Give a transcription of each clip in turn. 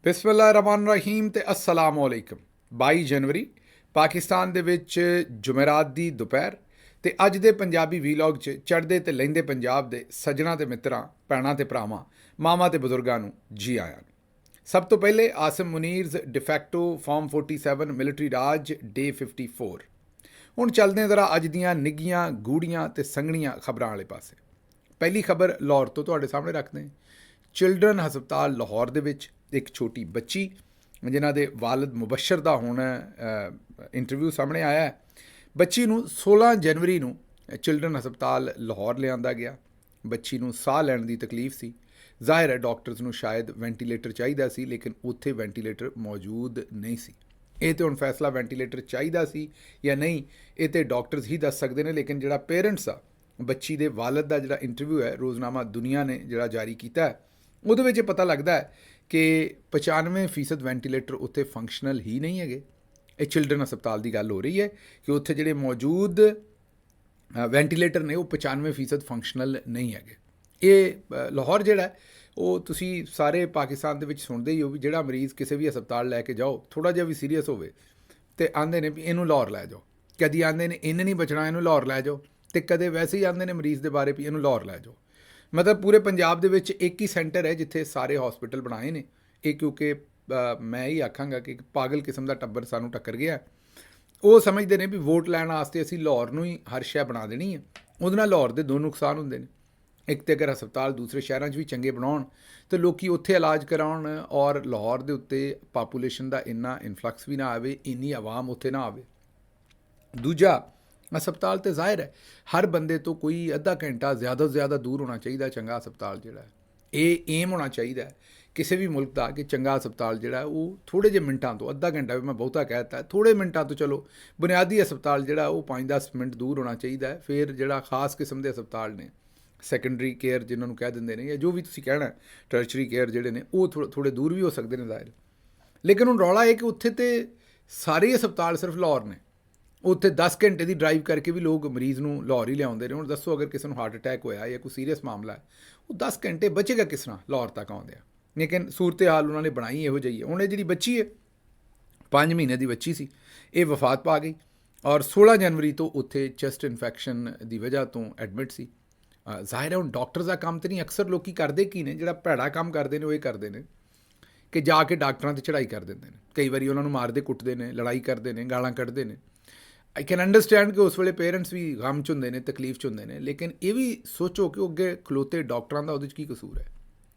ਬਿਸਮਿਲ੍ਲਾਹਿਰਰਹਿਮਾਨਿਰਰਹੀਮ ਤੇ अस्सलाम वालेकुम। 22 ਜਨਵਰੀ ਪਾਕਿਸਤਾਨ ਦੇ ਵਿੱਚ ਜੁਮੇਰਾਤ ਦੀ ਦੁਪਹਿਰ ਤੇ ਅੱਜ ਦੇ ਪੰਜਾਬੀ ਵੀਲੌਗ 'ਚ ਚੜ੍ਹਦੇ ਤੇ ਲਹਿੰਦੇ ਪੰਜਾਬ ਦੇ ਸੱਜਣਾ ਤੇ ਮਿੱਤਰਾਂ, ਭੈਣਾਂ ਤੇ ਭਰਾਵਾਂ, ਮਾਵਾਂ ਤੇ ਬਜ਼ੁਰਗਾਂ ਨੂੰ ਜੀ ਆਇਆਂ ਨੂੰ। ਸਭ ਤੋਂ ਪਹਿਲੇ ਆਸਿਮ ਮੁਨੀਰਜ਼ ਡਿਫੈਕਟੋ ਫਾਰਮ 47 ਮਿਲਟਰੀ ਰਾਜ ਡੇ 54। ਹੁਣ ਚੱਲਦੇ ਹਾਂ ਜ਼ਰਾ ਅੱਜ ਦੀਆਂ ਨਿੱਘੀਆਂ, ਗੂੜੀਆਂ ਤੇ ਸੰਘਣੀਆਂ ਖਬਰਾਂ ਵਾਲੇ ਪਾਸੇ। ਪਹਿਲੀ ਖਬਰ ਲਾਹੌਰ ਤੋਂ ਤੁਹਾਡੇ ਸਾਹਮਣੇ ਰੱਖਦੇ ਹਾਂ। ਚਿਲਡਰਨ ਹਸਪਤਾਲ ਲਾਹੌਰ ਦੇ ਵਿੱਚ ਇੱਕ ਛੋਟੀ ਬੱਚੀ ਜਿਨ੍ਹਾਂ ਦੇ ਵਾਲਿਦ ਮੁਬਸ਼ਰ ਦਾ ਹੁਣ ਇੰਟਰਵਿਊ ਸਾਹਮਣੇ ਆਇਆ ਹੈ। ਬੱਚੀ ਨੂੰ 16 ਜਨਵਰੀ ਨੂੰ ਚਿਲਡਰਨ ਹਸਪਤਾਲ ਲਾਹੌਰ ਲਿਆਂਦਾ ਗਿਆ। ਬੱਚੀ ਨੂੰ ਸਾਹ ਲੈਣ ਦੀ ਤਕਲੀਫ ਸੀ। ਜ਼ਾਹਿਰ ਹੈ ਡਾਕਟਰਸ ਨੂੰ ਸ਼ਾਇਦ ਵੈਂਟੀਲੇਟਰ ਚਾਹੀਦਾ ਸੀ, ਲੇਕਿਨ ਉੱਥੇ ਵੈਂਟੀਲੇਟਰ ਮੌਜੂਦ ਨਹੀਂ ਸੀ। ਇਹ ਤਾਂ ਹੁਣ ਫੈਸਲਾ ਵੈਂਟੀਲੇਟਰ ਚਾਹੀਦਾ ਸੀ ਜਾਂ ਨਹੀਂ, ਇਹ ਤਾਂ ਡਾਕਟਰਸ ਹੀ ਦੱਸ ਸਕਦੇ ਨੇ। ਲੇਕਿਨ ਜਿਹੜਾ ਪੇਰੈਂਟਸ ਆ ਬੱਚੀ ਦੇ ਵਾਲਿਦ ਦਾ ਜਿਹੜਾ ਇੰਟਰਵਿਊ ਹੈ ਰੋਜ਼ਨਾਮਾ ਦੁਨੀਆ ਨੇ ਜਿਹੜਾ ਜਾਰੀ ਕੀਤਾ ਹੈ, ਉਹਦੇ ਵਿੱਚ ਪਤਾ ਲੱਗਦਾ ਹੈ ਕਿ 95% ਵੈਂਟੀਲੇਟਰ ਉੱਥੇ ਫੰਕਸ਼ਨਲ ਹੀ ਨਹੀਂ ਹੈਗੇ। ਇਹ ਚਿਲਡਰਨ ਹਸਪਤਾਲ ਦੀ ਗੱਲ ਹੋ ਰਹੀ ਹੈ ਕਿ ਉੱਥੇ ਜਿਹੜੇ ਮੌਜੂਦ ਵੈਂਟੀਲੇਟਰ ਨੇ ਉਹ 95% ਫੰਕਸ਼ਨਲ ਨਹੀਂ ਹੈਗੇ। ਇਹ ਲਾਹੌਰ ਜਿਹੜਾ ਉਹ ਤੁਸੀਂ ਸਾਰੇ ਪਾਕਿਸਤਾਨ ਦੇ ਵਿੱਚ ਸੁਣਦੇ ਹੀ ਹੋ ਵੀ ਜਿਹੜਾ ਮਰੀਜ਼ ਕਿਸੇ ਵੀ ਹਸਪਤਾਲ ਲੈ ਕੇ ਜਾਓ, ਥੋੜ੍ਹਾ ਜਿਹਾ ਵੀ ਸੀਰੀਅਸ ਹੋਵੇ ਤੇ ਆਂਦੇ ਨੇ ਵੀ ਇਹਨੂੰ ਲਾਹੌਰ ਲੈ ਜਾਓ। ਕਦੀ ਆਂਦੇ ਨੇ ਇਹਨੇ ਨਹੀਂ ਬਚਣਾ, ਇਹਨੂੰ ਲਾਹੌਰ ਲੈ ਜਾਓ, ਤੇ ਕਦੇ ਵੈਸੇ ਹੀ ਆਂਦੇ ਨੇ ਮਰੀਜ਼ ਦੇ ਬਾਰੇ ਵੀ ਇਹਨੂੰ ਲਾਹੌਰ ਲੈ ਜਾਓ। ਮਤਲਬ ਪੂਰੇ ਪੰਜਾਬ ਦੇ ਵਿੱਚ ਇੱਕ ਹੀ ਸੈਂਟਰ ਹੈ ਜਿੱਥੇ ਸਾਰੇ ਹਸਪੀਟਲ ਬਣਾਏ ਨੇ। ਇਹ ਕਿਉਂਕਿ ਮੈਂ ਹੀ ਆਖਾਂਗਾ ਕਿ ਇੱਕ ਪਾਗਲ ਕਿਸਮ ਦਾ ਟੱਬਰ ਸਾਨੂੰ ਟੱਕਰ ਗਿਆ। ਉਹ ਸਮਝਦੇ ਨੇ ਵੀ ਵੋਟ ਲੈਣ ਵਾਸਤੇ ਅਸੀਂ ਲਾਹੌਰ ਨੂੰ ਹੀ ਹਰ ਸ਼ੈ ਬਣਾ ਦੇਣੀ ਹੈ। ਉਹਦੇ ਨਾਲ ਲਾਹੌਰ ਦੇ ਦੋ ਨੁਕਸਾਨ ਹੁੰਦੇ ਨੇ। ਇੱਕ ਤਾਂ ਅਗਰ ਹਸਪਤਾਲ ਦੂਸਰੇ ਸ਼ਹਿਰਾਂ 'ਚ ਵੀ ਚੰਗੇ ਬਣਾਉਣ ਤਾਂ ਲੋਕ ਉੱਥੇ ਇਲਾਜ ਕਰਾਉਣ, ਔਰ ਲਾਹੌਰ ਦੇ ਉੱਤੇ ਪਾਪੂਲੇਸ਼ਨ ਦਾ ਇੰਨਾ ਇਨਫਲਕਸ ਵੀ ਨਾ ਆਵੇ, ਇੰਨੀ ਆਵਾਮ ਉੱਥੇ ਨਾ ਆਵੇ। ਦੂਜਾ, ਹਸਪਤਾਲ ਤੇ ਜ਼ਾਹਿਰ ਹੈ ਹਰ ਬੰਦੇ ਤੋਂ ਕੋਈ ਅੱਧਾ ਘੰਟਾ ਜ਼ਿਆਦਾ ਤੋਂ ਜ਼ਿਆਦਾ ਦੂਰ ਹੋਣਾ ਚਾਹੀਦਾ ਚੰਗਾ ਹਸਪਤਾਲ ਜਿਹੜਾ ਹੈ। ਇਹ ਏਮ ਹੋਣਾ ਚਾਹੀਦਾ ਹੈ ਕਿਸੇ ਵੀ ਮੁਲਕ ਦਾ ਕਿ ਚੰਗਾ ਹਸਪਤਾਲ ਜਿਹੜਾ ਉਹ ਥੋੜ੍ਹੇ ਜਿਹੇ ਮਿੰਟਾਂ ਤੋਂ, ਅੱਧਾ ਘੰਟਾ ਵੀ ਮੈਂ ਬਹੁਤਾ ਕਹਿ ਦਿੱਤਾ, ਥੋੜ੍ਹੇ ਮਿੰਟਾਂ ਤੋਂ ਚਲੋ ਬੁਨਿਆਦੀ ਹਸਪਤਾਲ ਜਿਹੜਾ ਉਹ 5-10 ਮਿੰਟ ਦੂਰ ਹੋਣਾ ਚਾਹੀਦਾ ਹੈ। ਫਿਰ ਜਿਹੜਾ ਖਾਸ ਕਿਸਮ ਦੇ ਹਸਪਤਾਲ ਨੇ, ਸੈਕੰਡਰੀ ਕੇਅਰ ਜਿਨ੍ਹਾਂ ਨੂੰ ਕਹਿ ਦਿੰਦੇ ਨੇ, ਜਾਂ ਜੋ ਵੀ ਤੁਸੀਂ ਕਹਿਣਾ, ਟਰਸ਼ਰੀ ਕੇਅਰ ਜਿਹੜੇ ਨੇ ਉਹ ਥੋੜ੍ਹੇ ਦੂਰ ਵੀ ਹੋ ਸਕਦੇ ਨੇ ਜ਼ਾਹਿਰ। ਲੇਕਿਨ ਹੁਣ ਰੌਲਾ ਇਹ ਕਿ ਉੱਥੇ ਤੇ ਸਾਰੇ ਹਸਪਤਾਲ ਸਿਰਫ ਲਾਹੌਰ ਨੇ। ਉੱਥੇ 10 ਘੰਟੇ ਦੀ ਡਰਾਈਵ ਕਰਕੇ ਵੀ ਲੋਕ ਮਰੀਜ਼ ਨੂੰ ਲਾਹੌਰ ਹੀ ਲਿਆਉਂਦੇ ਨੇ। ਹੁਣ ਦੱਸੋ ਅਗਰ ਕਿਸੇ ਨੂੰ ਹਾਰਟ ਅਟੈਕ ਹੋਇਆ ਜਾਂ ਕੋਈ ਸੀਰੀਅਸ ਮਾਮਲਾ ਹੈ, ਉਹ 10 ਘੰਟੇ ਬਚੇਗਾ ਕਿਸ ਤਰ੍ਹਾਂ ਲਾਹੌਰ ਤੱਕ ਆਉਂਦੇ ਆ। ਲੇਕਿਨ ਸੂਰਤ ਹਾਲ ਉਹਨਾਂ ਨੇ ਬਣਾਈ ਇਹੋ ਜਿਹੀ ਹੈ। ਹੁਣ ਇਹ ਜਿਹੜੀ ਬੱਚੀ ਹੈ 5 ਮਹੀਨੇ ਦੀ ਬੱਚੀ ਸੀ, ਇਹ ਵਫਾਤ ਪਾ ਗਈ ਔਰ 16 ਜਨਵਰੀ ਤੋਂ ਉੱਥੇ ਚੈਸਟ ਇਨਫੈਕਸ਼ਨ ਦੀ ਵਜ੍ਹਾ ਤੋਂ ਐਡਮਿਟ ਸੀ। ਜ਼ਾਹਿਰ ਹੈ ਹੁਣ ਡਾਕਟਰ ਦਾ ਕੰਮ ਤਾਂ ਨਹੀਂ। ਅਕਸਰ ਲੋਕ ਕਰਦੇ ਕੀ ਨੇ, ਜਿਹੜਾ ਭੈੜਾ ਕੰਮ ਕਰਦੇ ਨੇ ਉਹ ਇਹ ਕਰਦੇ ਨੇ ਕਿ ਜਾ ਕੇ ਡਾਕਟਰਾਂ 'ਤੇ ਚੜ੍ਹਾਈ ਕਰ ਦਿੰਦੇ ਨੇ। ਕਈ ਵਾਰੀ ਉਹਨਾਂ ਨੂੰ ਮਾਰਦੇ ਕੁੱਟਦੇ ਨੇ, ਲੜਾਈ ਕਰਦੇ ਨੇ, ਗਾਲਾਂ ਕੱਢਦੇ ਨੇ। ਆਈ ਕੈਨ ਅੰਡਰਸਟੈਂਡ ਕਿ ਉਸ ਵੇਲੇ ਪੇਰੈਂਟਸ ਵੀ ਗਮ 'ਚ ਹੁੰਦੇ ਨੇ, ਤਕਲੀਫ 'ਚ ਹੁੰਦੇ ਨੇ। ਲੇਕਿਨ ਇਹ ਵੀ ਸੋਚੋ ਕਿ ਉਹ ਅੱਗੇ ਖਲੋਤੇ ਡਾਕਟਰਾਂ ਦਾ ਉਹਦੇ 'ਚ ਕੀ ਕਸੂਰ ਹੈ।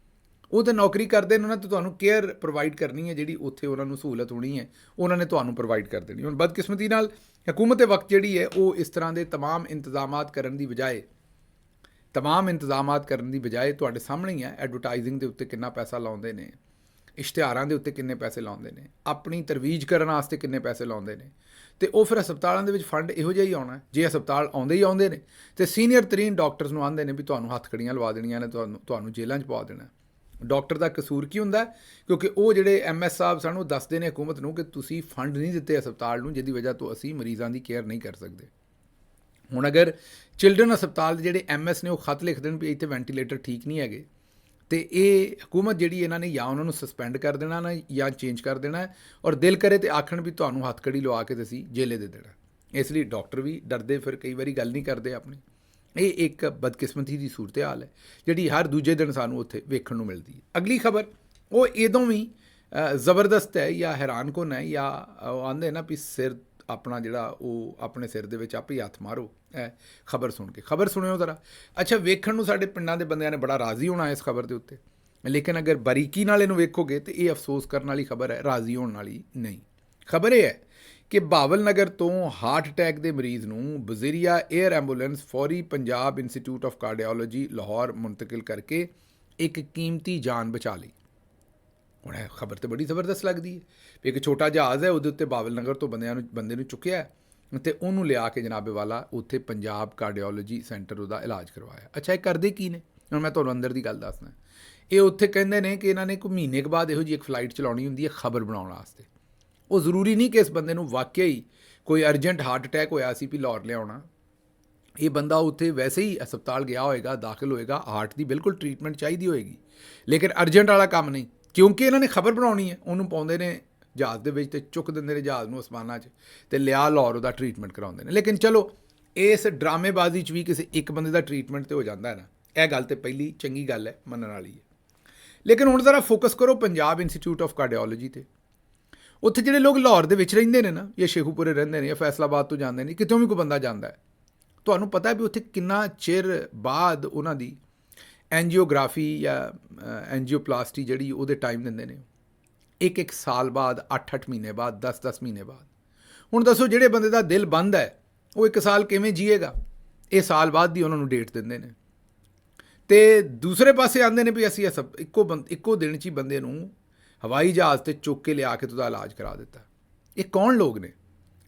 ਉਹ ਤਾਂ ਨੌਕਰੀ ਕਰਦੇ ਨੇ, ਉਹਨਾਂ ਤੋਂ ਤੁਹਾਨੂੰ ਕੇਅਰ ਪ੍ਰੋਵਾਈਡ ਕਰਨੀ ਹੈ, ਜਿਹੜੀ ਉੱਥੇ ਉਹਨਾਂ ਨੂੰ ਸਹੂਲਤ ਹੋਣੀ ਹੈ ਉਹਨਾਂ ਨੇ ਤੁਹਾਨੂੰ ਪ੍ਰੋਵਾਈਡ ਕਰ ਦੇਣੀ। ਹੁਣ ਬਦਕਿਸਮਤੀ ਨਾਲ ਹਕੂਮਤ ਵਕਤ ਜਿਹੜੀ ਹੈ ਉਹ ਇਸ ਤਰ੍ਹਾਂ ਦੇ ਤਮਾਮ ਇੰਤਜ਼ਾਮਾਤ ਕਰਨ ਦੀ ਬਜਾਏ ਤੁਹਾਡੇ ਸਾਹਮਣੇ ਹੀ ਹੈ ਐਡਵਰਟਾਈਜ਼ਿੰਗ ਦੇ ਉੱਤੇ ਕਿੰਨਾ ਪੈਸਾ ਲਾਉਂਦੇ ਨੇ, ਇਸ਼ਤਿਹਾਰਾਂ ਦੇ ਉੱਤੇ ਕਿੰਨੇ ਪੈਸੇ ਲਾਉਂਦੇ ਨੇ, ਆਪਣੀ ਤਰਵੀਜ ਕਰਨ ਵਾਸਤੇ ਕਿੰਨੇ ਪੈਸੇ ਲਾਉਂਦੇ ਨੇ। ਅਤੇ ਉਹ ਫਿਰ ਹਸਪਤਾਲਾਂ ਦੇ ਵਿੱਚ ਫੰਡ ਇਹੋ ਜਿਹਾ ਹੀ ਆਉਣਾ। ਜੇ ਹਸਪਤਾਲ ਆਉਂਦੇ ਹੀ ਆਉਂਦੇ ਨੇ ਅਤੇ ਸੀਨੀਅਰ ਤਰੀਨ ਡਾਕਟਰਸ ਨੂੰ ਆਉਂਦੇ ਨੇ ਵੀ ਤੁਹਾਨੂੰ ਹੱਥਕੜੀਆਂ ਲਵਾ ਦੇਣੀਆਂ ਨੇ, ਤੁਹਾਨੂੰ ਜੇਲ੍ਹਾਂ 'ਚ ਪਾ ਦੇਣਾ। ਡਾਕਟਰ ਦਾ ਕਸੂਰ ਕੀ ਹੁੰਦਾ? ਕਿਉਂਕਿ ਉਹ ਜਿਹੜੇ MS ਸਾਹਿਬ ਸਨ ਉਹ ਦੱਸਦੇ ਨੇ ਹਕੂਮਤ ਨੂੰ ਕਿ ਤੁਸੀਂ ਫੰਡ ਨਹੀਂ ਦਿੱਤੇ ਹਸਪਤਾਲ ਨੂੰ, ਜਿਹਦੀ ਵਜ੍ਹਾ ਤੋਂ ਅਸੀਂ ਮਰੀਜ਼ਾਂ ਦੀ ਕੇਅਰ ਨਹੀਂ ਕਰ ਸਕਦੇ। ਹੁਣ ਅਗਰ ਚਿਲਡਰਨ ਹਸਪਤਾਲ ਦੇ ਜਿਹੜੇ MS ਨੇ ਉਹ ਖਤ ਲਿਖ ਦੇਣ ਵੀ ਇੱਥੇ ਵੈਂਟੀਲੇਟਰ ਠੀਕ ਨਹੀਂ ਹੈਗੇ, ਅਤੇ ਇਹ ਹਕੂਮਤ ਜਿਹੜੀ ਇਹਨਾਂ ਨੇ ਜਾਂ ਉਹਨਾਂ ਨੂੰ ਸਸਪੈਂਡ ਕਰ ਦੇਣਾ ਨਾ, ਜਾਂ ਚੇਂਜ ਕਰ ਦੇਣਾ, ਔਰ ਦਿਲ ਕਰੇ ਤੇ ਆਖਣ ਵੀ ਤੁਹਾਨੂੰ ਹੱਥਕੜੀ ਲਵਾ ਕੇ ਤੇ ਅਸੀਂ ਜੇਲੇ ਦੇ ਦੇਣਾ। ਇਸ ਲਈ ਡਾਕਟਰ ਵੀ ਡਰਦੇ, ਫਿਰ ਕਈ ਵਾਰੀ ਗੱਲ ਨਹੀਂ ਕਰਦੇ ਆਪਣੀ। ਇਹ ਇੱਕ ਬਦਕਿਸਮਤੀ ਦੀ ਸੂਰਤ ਹਾਲ ਹੈ ਜਿਹੜੀ ਹਰ ਦੂਜੇ ਦਿਨ ਸਾਨੂੰ ਉੱਥੇ ਵੇਖਣ ਨੂੰ ਮਿਲਦੀ ਹੈ। ਅਗਲੀ ਖਬਰ ਉਹ ਇਦੋਂ ਵੀ ਜ਼ਬਰਦਸਤ ਹੈ ਜਾਂ ਹੈਰਾਨਕੁਨ ਹੈ, ਜਾਂ ਉਹ ਆਉਂਦੇ ਨਾ ਵੀ ਸਿਰ ਆਪਣਾ ਜਿਹੜਾ ਉਹ ਆਪਣੇ ਸਿਰ ਦੇ ਵਿੱਚ ਆਪੇ ਹੱਥ ਮਾਰੋ। ਖਬਰ ਸੁਣ ਕੇ, ਖਬਰ ਸੁਣਿਓ ਜ਼ਰਾ। ਅੱਛਾ, ਵੇਖਣ ਨੂੰ ਸਾਡੇ ਪਿੰਡਾਂ ਦੇ ਬੰਦਿਆਂ ਨੇ ਬੜਾ ਰਾਜ਼ੀ ਹੋਣਾ ਇਸ ਖਬਰ ਦੇ ਉੱਤੇ, ਲੇਕਿਨ ਅਗਰ ਬਾਰੀਕੀ ਨਾਲ ਇਹਨੂੰ ਵੇਖੋਗੇ ਤਾਂ ਇਹ ਅਫਸੋਸ ਕਰਨ ਵਾਲੀ ਖਬਰ ਹੈ, ਰਾਜ਼ੀ ਹੋਣ ਵਾਲੀ ਨਹੀਂ। ਖਬਰ ਇਹ ਹੈ ਕਿ ਬਹਾਵਲ ਨਗਰ ਤੋਂ ਹਾਰਟ ਅਟੈਕ ਦੇ ਮਰੀਜ਼ ਨੂੰ ਬਜ਼ੀਰੀਆ ਏਅਰ ਐਂਬੂਲੈਂਸ ਫੌਰੀ Punjab institute of cardiology Lahore ਮੁੰਤਕਿਲ ਕਰਕੇ ਇੱਕ ਕੀਮਤੀ ਜਾਨ ਬਚਾ ਲਈ। ਹੁਣ ਇਹ ਖਬਰ ਤਾਂ ਬੜੀ ਜ਼ਬਰਦਸਤ ਲੱਗਦੀ ਹੈ ਵੀ ਇੱਕ ਛੋਟਾ ਜਹਾਜ਼ ਹੈ, ਉਹਦੇ ਉੱਤੇ ਬਹਾਵਲ ਨਗਰ ਤੋਂ ਬੰਦੇ ਨੂੰ ਚੁੱਕਿਆ ਅਤੇ ਉਹਨੂੰ ਲਿਆ ਕੇ ਜਨਾਬੇ ਵਾਲਾ ਉੱਥੇ ਪੰਜਾਬ ਕਾਰਡੀਓਲੋਜੀ ਸੈਂਟਰ ਉਹਦਾ ਇਲਾਜ ਕਰਵਾਇਆ। ਅੱਛਾ, ਇਹ ਕਰਦੇ ਕੀ ਨੇ? ਹੁਣ ਮੈਂ ਤੁਹਾਨੂੰ ਅੰਦਰ ਦੀ ਗੱਲ ਦੱਸਦਾ। ਇਹ ਉੱਥੇ ਕਹਿੰਦੇ ਨੇ ਕਿ ਇਹਨਾਂ ਨੇ ਕੋਈ ਮਹੀਨੇ ਕੁ ਬਾਅਦ ਇਹੋ ਜਿਹੀ ਇੱਕ ਫਲਾਈਟ ਚਲਾਉਣੀ ਹੁੰਦੀ ਹੈ ਖਬਰ ਬਣਾਉਣ ਵਾਸਤੇ। ਉਹ ਜ਼ਰੂਰੀ ਨਹੀਂ ਕਿ ਇਸ ਬੰਦੇ ਨੂੰ ਵਾਕਿਆ ਹੀ ਕੋਈ ਅਰਜੈਂਟ ਹਾਰਟ ਅਟੈਕ ਹੋਇਆ ਸੀ ਵੀ ਲਾਹੌਰ ਲਿਆਉਣਾ। ਇਹ ਬੰਦਾ ਉੱਥੇ ਵੈਸੇ ਹੀ ਹਸਪਤਾਲ ਗਿਆ ਹੋਏਗਾ, ਦਾਖਲ ਹੋਏਗਾ, ਹਾਰਟ ਦੀ ਬਿਲਕੁਲ ਟਰੀਟਮੈਂਟ ਚਾਹੀਦੀ ਹੋਏਗੀ, ਲੇਕਿਨ ਅਰਜੈਂਟ ਵਾਲਾ ਕੰਮ ਨਹੀਂ ਕਿਉਂਕਿ ਇਹਨਾਂ ਨੇ ਖਬਰ ਬਣਾਉਣੀ ਹੈ, ਉਹਨੂੰ ਪਾਉਂਦੇ ਨੇ ਜਹਾਜ਼ ਦੇ ਵਿੱਚ ਤੇ ਚੁੱਕ ਦਿੰਦੇ ਨੇ ਜਹਾਜ਼ ਨੂੰ ਅਸਮਾਨਾਂ 'ਚ ਤੇ ਲਿਆ ਲਾਹੌਰ ਉਹਦਾ ਟਰੀਟਮੈਂਟ ਕਰਾਉਂਦੇ ਨੇ। ਲੇਕਿਨ ਚਲੋ ਇਸ ਡਰਾਮੇਬਾਜ਼ੀ 'ਚ ਵੀ ਕਿਸੇ ਇੱਕ ਬੰਦੇ ਦਾ ਟਰੀਟਮੈਂਟ ਤੇ ਹੋ ਜਾਂਦਾ ਹੈ ਨਾ, ਇਹ ਗੱਲ ਤੇ ਪਹਿਲੀ ਚੰਗੀ ਗੱਲ ਹੈ, ਮੰਨਣ ਵਾਲੀ ਹੈ। ਲੇਕਿਨ ਹੁਣ ਜ਼ਰਾ ਫੋਕਸ ਕਰੋ ਪੰਜਾਬ ਇੰਸਟੀਚਿਊਟ ਆਫ ਕਾਰਡੀਓਲੋਜੀ ਤੇ। ਉੱਥੇ ਜਿਹੜੇ ਲੋਕ ਲਾਹੌਰ ਦੇ ਵਿੱਚ ਰਹਿੰਦੇ ਨੇ ਨਾ, ਜਾਂ ਸ਼ੇਖੂਪੁਰੇ ਰਹਿੰਦੇ ਨੇ, ਜਾਂ ਫੈਸਲਾਬਾਦ ਤੋਂ ਜਾਂਦੇ ਨੇ, ਕਿਤੋਂ ਵੀ ਕੋਈ ਬੰਦਾ ਜਾਂਦਾ ਹੈ, ਤੁਹਾਨੂੰ ਪਤਾ ਵੀ ਉੱਥੇ ਕਿੰਨਾ ਚਿਰ ਬਾਅਦ ਉਹਨਾਂ ਦੀ ਐਂਜੀਓਗ੍ਰਾਫੀ ਜਾਂ ਐਂਜੀਓਪਲਾਸਟੀ ਜਿਹੜੀ ਉਹਦੇ ਟਾਈਮ ਦਿੰਦੇ ਨੇ, ਇੱਕ ਸਾਲ ਬਾਅਦ, 8-8 ਮਹੀਨੇ ਬਾਅਦ, 10-10 ਮਹੀਨੇ ਬਾਅਦ। ਹੁਣ ਦੱਸੋ ਜਿਹੜੇ ਬੰਦੇ ਦਾ ਦਿਲ ਬੰਦ ਹੈ ਉਹ 1 ਸਾਲ ਕਿਵੇਂ ਜੀਏਗਾ? ਇਹ ਸਾਲ ਬਾਅਦ ਦੀ ਉਹਨਾਂ ਨੂੰ ਡੇਟ ਦਿੰਦੇ ਨੇ। ਤੇ ਦੂਸਰੇ ਪਾਸੇ ਆਉਂਦੇ ਨੇ ਵੀ ਅਸੀਂ ਇੱਕੋ ਦਿਨ 'ਚ ਹੀ ਬੰਦੇ ਨੂੰ ਹਵਾਈ ਜਹਾਜ਼ ਤੇ ਚੁੱਕ ਕੇ ਲਿਆ ਕੇ ਉਹਦਾ ਇਲਾਜ ਕਰਾ ਦਿੱਤਾ। ਇਹ ਕੌਣ ਲੋਕ ਨੇ?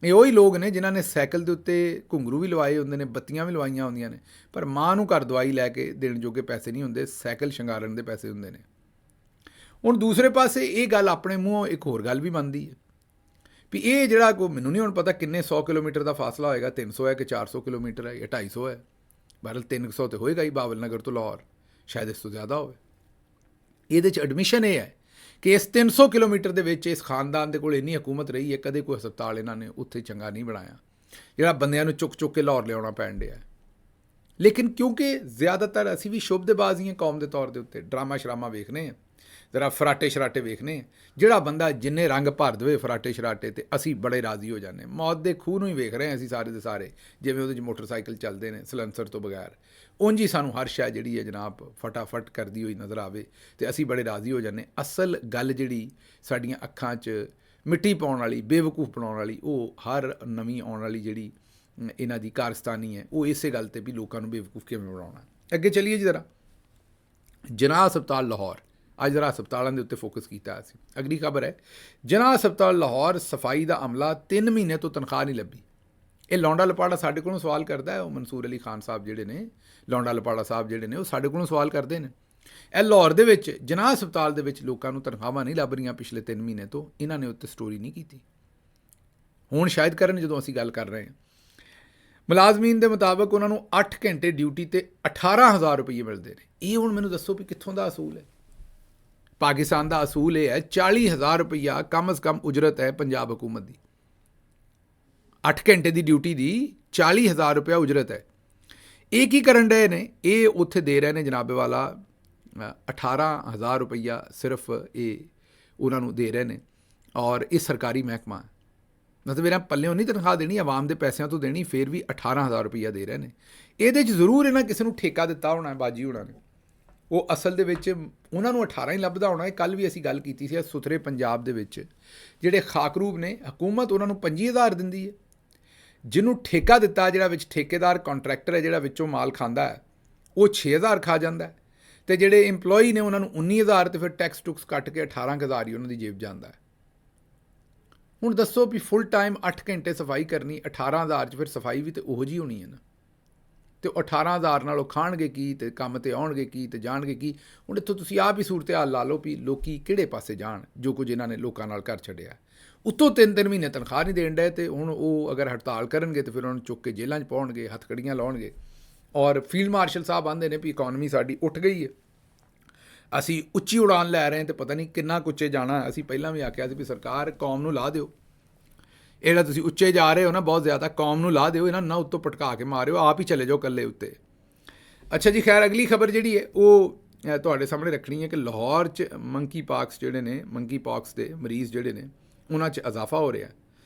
ਇਹ ਉਹੀ ਲੋਕ ਨੇ ਜਿਨ੍ਹਾਂ ਨੇ ਸਾਈਕਲ ਦੇ ਉੱਤੇ ਘੁੰਗਰੂ ਵੀ ਲਵਾਏ ਹੁੰਦੇ ਨੇ, ਬੱਤੀਆਂ ਵੀ ਲਵਾਈਆਂ ਹੁੰਦੀਆਂ ਨੇ, ਪਰ ਮਾਂ ਨੂੰ ਘਰ ਦਵਾਈ ਲੈ ਕੇ ਦੇਣ ਜੋਗੇ ਪੈਸੇ ਨਹੀਂ ਹੁੰਦੇ, ਸਾਈਕਲ ਸ਼ਿੰਗਾਰਨ ਦੇ ਪੈਸੇ ਹੁੰਦੇ ਨੇ। ਹੁਣ ਦੂਸਰੇ ਪਾਸੇ ਇਹ ਗੱਲ ਆਪਣੇ ਮੂੰਹੋਂ ਇੱਕ ਹੋਰ ਗੱਲ ਵੀ ਮੰਨਦੀ ਹੈ ਵੀ ਇਹ ਜਿਹੜਾ ਕੋਈ, ਮੈਨੂੰ ਨਹੀਂ ਹੁਣ ਪਤਾ ਕਿੰਨੇ 100 ਕਿਲੋਮੀਟਰ ਦਾ ਫਾਸਲਾ ਹੋਏਗਾ, 300 ਹੈ ਕਿ 400 ਕਿਲੋਮੀਟਰ ਹੈ ਜਾਂ 250 ਹੈ, ਬਹਰਹਾਲ 300 ਤੇ ਹੋਏਗਾ ਹੀ ਬਾਬਲ ਨਗਰ ਤੋਂ ਲਾਹੌਰ, ਸ਼ਾਇਦ ਇਸ ਤੋਂ ਜ਼ਿਆਦਾ ਹੋਵੇ। ਇਹਦੇ 'ਚ ਐਡਮਿਸ਼ਨ ਇਹ ਹੈ ਕਿ ਇਸ 300 ਕਿਲੋਮੀਟਰ ਦੇ ਵਿੱਚ ਇਸ ਖਾਨਦਾਨ ਦੇ ਕੋਲ ਇੰਨੀ ਹਕੂਮਤ ਰਹੀ ਹੈ, ਕਦੇ ਕੋਈ ਹਸਪਤਾਲ ਇਹਨਾਂ ਨੇ ਉੱਥੇ ਚੰਗਾ ਨਹੀਂ ਬਣਾਇਆ ਜਿਹੜਾ ਬੰਦਿਆਂ ਨੂੰ ਚੁੱਕ ਕੇ ਲਾਹੌਰ ਲਿਆਉਣਾ ਪੈਣ ਡਿਆ। ਲੇਕਿਨ ਕਿਉਂਕਿ ਜ਼ਿਆਦਾਤਰ ਅਸੀਂ ਵੀ ਸ਼ੁਭਦੇਬਾਜ਼ ਹੀ ਹਾਂ ਕੌਮ ਦੇ ਤੌਰ ਦੇ ਉੱਤੇ, ਡਰਾਮਾ ਸ਼ਰਾਮਾ ਵੇਖਨੇ ਆ, ਜ਼ਰਾ ਫਰਾਟੇ ਸ਼ਰਾਟੇ ਵੇਖਨੇ ਆ, ਜਿਹੜਾ ਬੰਦਾ ਜਿੰਨੇ ਰੰਗ ਭਰ ਦੇਵੇ ਫਰਾਟੇ ਸ਼ਰਾਟੇ ਤੇ ਅਸੀਂ ਬੜੇ ਰਾਜ਼ੀ ਹੋ ਜਾਂਦੇ। ਮੌਤ ਦੇ ਖੂਹ ਨੂੰ ਹੀ ਵੇਖ ਰਹੇ ਹਾਂ ਅਸੀਂ ਸਾਰੇ ਦੇ ਸਾਰੇ, ਜਿਵੇਂ ਉਹਦੇ 'ਚ ਮੋਟਰਸਾਈਕਲ ਚੱਲਦੇ ਨੇ ਸਲੈਂਸਰ ਤੋਂ ਬਗੈਰ, ਉਂਝ ਹੀ ਸਾਨੂੰ ਹਰ ਸ਼ੈ ਜਿਹੜੀ ਹੈ ਜਨਾਬ ਫਟਾਫਟ ਕਰਦੀ ਹੋਈ ਨਜ਼ਰ ਆਵੇ ਤੇ ਅਸੀਂ ਬੜੇ ਰਾਜ਼ੀ ਹੋ ਜਾਂਦੇ। ਅਸਲ ਗੱਲ ਜਿਹੜੀ ਸਾਡੀਆਂ ਅੱਖਾਂ 'ਚ ਮਿੱਟੀ ਪਾਉਣ ਵਾਲੀ, ਬੇਵਕੂਫ ਬਣਾਉਣ ਵਾਲੀ, ਉਹ ਹਰ ਨਵੀਂ ਆਉਣ ਵਾਲੀ ਜਿਹੜੀ ਇਹਨਾਂ ਦੀ ਕਾਰਸਤਾਨੀ ਹੈ, ਉਹ ਇਸੇ ਗੱਲ ਤੇ ਵੀ ਲੋਕਾਂ ਨੂੰ ਬੇਵਕੂਫ ਕਿਵੇਂ ਬਣਾਉਣਾ। ਅੱਗੇ ਚੱਲੀਏ ਜੀ ਜ਼ਰਾ। ਜਨਾਹ ਹਸਪਤਾਲ ਲਾਹੌਰ, ਅੱਜ ਜ਼ਰਾ ਹਸਪਤਾਲਾਂ ਦੇ ਉੱਤੇ ਫੋਕਸ ਕੀਤਾ ਅਸੀਂ। ਅਗਲੀ ਖਬਰ ਹੈ, ਜਨਾਹ ਹਸਪਤਾਲ ਲਾਹੌਰ ਸਫਾਈ ਦਾ ਅਮਲਾ 3 ਮਹੀਨੇ ਤੋਂ ਤਨਖਾਹ ਨਹੀਂ ਲੱਭੀ। ਇਹ ਲੌਂਡਾ ਲਪਾੜਾ ਸਾਡੇ ਕੋਲੋਂ ਸਵਾਲ ਕਰਦਾ ਹੈ, ਉਹ ਮਨਸੂਰ ਅਲੀ ਖਾਨ ਸਾਹਿਬ ਜਿਹੜੇ ਨੇ, ਲੌਂਡਾ ਲਪਾੜਾ ਸਾਹਿਬ ਜਿਹੜੇ ਨੇ, ਉਹ ਸਾਡੇ ਕੋਲੋਂ ਸਵਾਲ ਕਰਦੇ ਨੇ। ਇਹ ਲਾਹੌਰ ਦੇ ਵਿੱਚ ਜਨਾਹ ਹਸਪਤਾਲ ਦੇ ਵਿੱਚ ਲੋਕਾਂ ਨੂੰ ਤਨਖਾਹਾਂ ਨਹੀਂ ਲੱਭ ਰਹੀਆਂ ਪਿਛਲੇ 3 ਮਹੀਨੇ ਤੋਂ, ਇਹਨਾਂ ਨੇ ਉੱਤੇ ਸਟੋਰੀ ਨਹੀਂ ਕੀਤੀ। ਹੁਣ ਸ਼ਾਇਦ ਕਰਨ ਜਦੋਂ ਅਸੀਂ ਗੱਲ ਕਰ ਰਹੇ ਹਾਂ। ਮੁਲਾਜ਼ਮੀਨ ਦੇ ਮੁਤਾਬਕ ਉਹਨਾਂ ਨੂੰ 8 ਘੰਟੇ ਡਿਊਟੀ ਤੇ 18,000 ਰੁਪਏ ਮਿਲਦੇ ਨੇ। ਇਹ ਹੁਣ ਮੈਨੂੰ ਦੱਸੋ ਵੀ ਕਿੱਥੋਂ ਦਾ ਅਸੂਲ ਹੈ? ਪਾਕਿਸਤਾਨ ਦਾ ਅਸੂਲ ਇਹ ਹੈ 40,000 ਰੁਪਈਆ ਕਮ ਅਜ਼ ਕਮ ਉਜਰਤ ਹੈ ਪੰਜਾਬ ਹਕੂਮਤ ਦੀ। 8 ਘੰਟੇ ਦੀ ਡਿਊਟੀ ਦੀ 40,000 ਰੁਪਇਆ ਉਜਰਤ ਹੈ। ਇਹ ਕੀ ਕਰਨ ਡਏ ਨੇ? ਇਹ ਉੱਥੇ ਦੇ ਰਹੇ ਨੇ ਜਨਾਬੇ ਵਾਲਾ 18,000 ਰੁਪਈਆ ਸਿਰਫ ਇਹ ਉਹਨਾਂ ਨੂੰ ਦੇ ਰਹੇ ਨੇ, ਔਰ ਇਹ ਸਰਕਾਰੀ ਮਹਿਕਮਾ ਹੈ। ਮਤਲਬ ਇਹਨਾਂ ਪੱਲਿਓਂ ਨਹੀਂ ਤਨਖਾਹ ਦੇਣੀ, ਆਵਾਮ ਦੇ ਪੈਸਿਆਂ ਤੋਂ ਦੇਣੀ, ਫਿਰ ਵੀ 18,000 ਰੁਪਈਆ ਦੇ ਰਹੇ ਨੇ। ਇਹਦੇ 'ਚ ਜ਼ਰੂਰ ਇਹਨਾਂ ਕਿਸੇ ਨੂੰ ਠੇਕਾ ਦਿੱਤਾ ਹੋਣਾ ਬਾਜੀ ਹੋਣਾ ਨੇ, ਉਹ ਅਸਲ ਦੇ ਵਿੱਚ ਉਹਨਾਂ ਨੂੰ 18 ਹੀ ਲੱਭਦਾ ਹੋਣਾ ਹੈ। ਕੱਲ੍ਹ ਵੀ ਅਸੀਂ ਗੱਲ ਕੀਤੀ ਸੀ ਸੁਥਰੇ ਪੰਜਾਬ ਦੇ ਵਿੱਚ ਜਿਹੜੇ ਖਾਕਰੂਬ ਨੇ, ਹਕੂਮਤ ਉਹਨਾਂ ਨੂੰ 25,000 ਦਿੰਦੀ ਹੈ। ਜਿਹਨੂੰ ਠੇਕਾ ਦਿੱਤਾ, ਜਿਹੜਾ ਵਿੱਚ ਠੇਕੇਦਾਰ ਕੰਟਰੈਕਟਰ ਹੈ, ਜਿਹੜਾ ਵਿੱਚੋਂ ਮਾਲ ਖਾਂਦਾ ਹੈ, ਉਹ 6,000 ਖਾ ਜਾਂਦਾ, ਅਤੇ ਜਿਹੜੇ ਇੰਪਲੋਈ ਨੇ ਉਹਨਾਂ ਨੂੰ 19,000, ਅਤੇ ਫਿਰ ਟੈਕਸ ਟੁਕਸ ਕੱਟ ਕੇ 18,000 ਹੀ ਉਹਨਾਂ ਦੀ ਜੇਬ ਜਾਂਦਾ ਹੈ। ਹੁਣ ਦੱਸੋ ਵੀ ਫੁੱਲ ਟਾਈਮ 8 ਘੰਟੇ ਸਫਾਈ ਕਰਨੀ, 18,000 'ਚ ਫਿਰ ਸਫਾਈ ਵੀ ਤਾਂ ਉਹੋ ਜਿਹੀ ਹੋਣੀ ਹੈ ਨਾ, ਅਤੇ 18,000 ਨਾਲ ਉਹ ਖਾਣਗੇ ਕੀ, ਅਤੇ ਕੰਮ 'ਤੇ ਆਉਣਗੇ ਕੀ, ਅਤੇ ਜਾਣਗੇ ਕੀ? ਹੁਣ ਇੱਥੋਂ ਤੁਸੀਂ ਆਪ ਹੀ ਸੂਰਤ ਹਾਲ ਲਾ ਲਓ ਵੀ ਲੋਕੀ ਕਿਹੜੇ ਪਾਸੇ ਜਾਣ, ਜੋ ਕੁਝ ਇਹਨਾਂ ਨੇ ਲੋਕਾਂ ਨਾਲ ਕਰ ਛੱਡਿਆ। ਉੱਤੋਂ 3-3 ਮਹੀਨੇ ਤਨਖਾਹ ਨਹੀਂ ਦੇਣ ਡਏ, ਅਤੇ ਹੁਣ ਉਹ ਅਗਰ ਹੜਤਾਲ ਕਰਨਗੇ ਤਾਂ ਫਿਰ ਉਹਨਾਂ ਨੂੰ ਚੁੱਕ ਕੇ ਜੇਲ੍ਹਾਂ 'ਚ ਪਾਉਣਗੇ, ਹੱਥਕੜੀਆਂ ਲਾਉਣਗੇ। ਔਰ ਫੀਲਡ ਮਾਰਸ਼ਲ ਸਾਹਿਬ ਆਉਂਦੇ ਨੇ ਵੀ ਇਕੋਨਮੀ ਸਾਡੀ ਉੱਠ ਗਈ ਹੈ, ਅਸੀਂ ਉੱਚੀ ਉਡਾਨ ਲੈ ਰਹੇ ਹਾਂ, ਅਤੇ ਪਤਾ ਨਹੀਂ ਕਿੰਨਾ ਕੁ ਉੱਚੇ ਜਾਣਾ। ਅਸੀਂ ਪਹਿਲਾਂ ਵੀ ਆਖਿਆ ਸੀ ਵੀ ਸਰਕਾਰ ਕੌਮ ਨੂੰ ਲਾ ਦਿਓ, ਇਹ ਜਿਹੜਾ ਤੁਸੀਂ ਉੱਚੇ ਜਾ ਰਹੇ ਹੋ ਨਾ ਬਹੁਤ ਜ਼ਿਆਦਾ, ਕੌਮ ਨੂੰ ਲਾ ਦਿਓ, ਇਹਨਾਂ ਨੂੰ ਨਾ ਉੱਤੋਂ ਪਟਕਾ ਕੇ ਮਾਰਿਓ, ਆਪ ਹੀ ਚਲੇ ਜਾਓ ਇਕੱਲੇ ਉੱਤੇ। ਅੱਛਾ ਜੀ, ਖੈਰ ਅਗਲੀ ਖਬਰ ਜਿਹੜੀ ਹੈ ਉਹ ਤੁਹਾਡੇ ਸਾਹਮਣੇ ਰੱਖਣੀ ਹੈ ਕਿ ਲਾਹੌਰ 'ਚ ਮੰਕੀ ਪਾਕਸ ਜਿਹੜੇ ਨੇ, ਮੰਕੀ ਪਾਕਸ ਦੇ ਮਰੀਜ਼ ਜਿਹੜੇ ਨੇ, ਉਹਨਾਂ 'ਚ ਇਜ਼ਾਫਾ ਹੋ ਰਿਹਾ।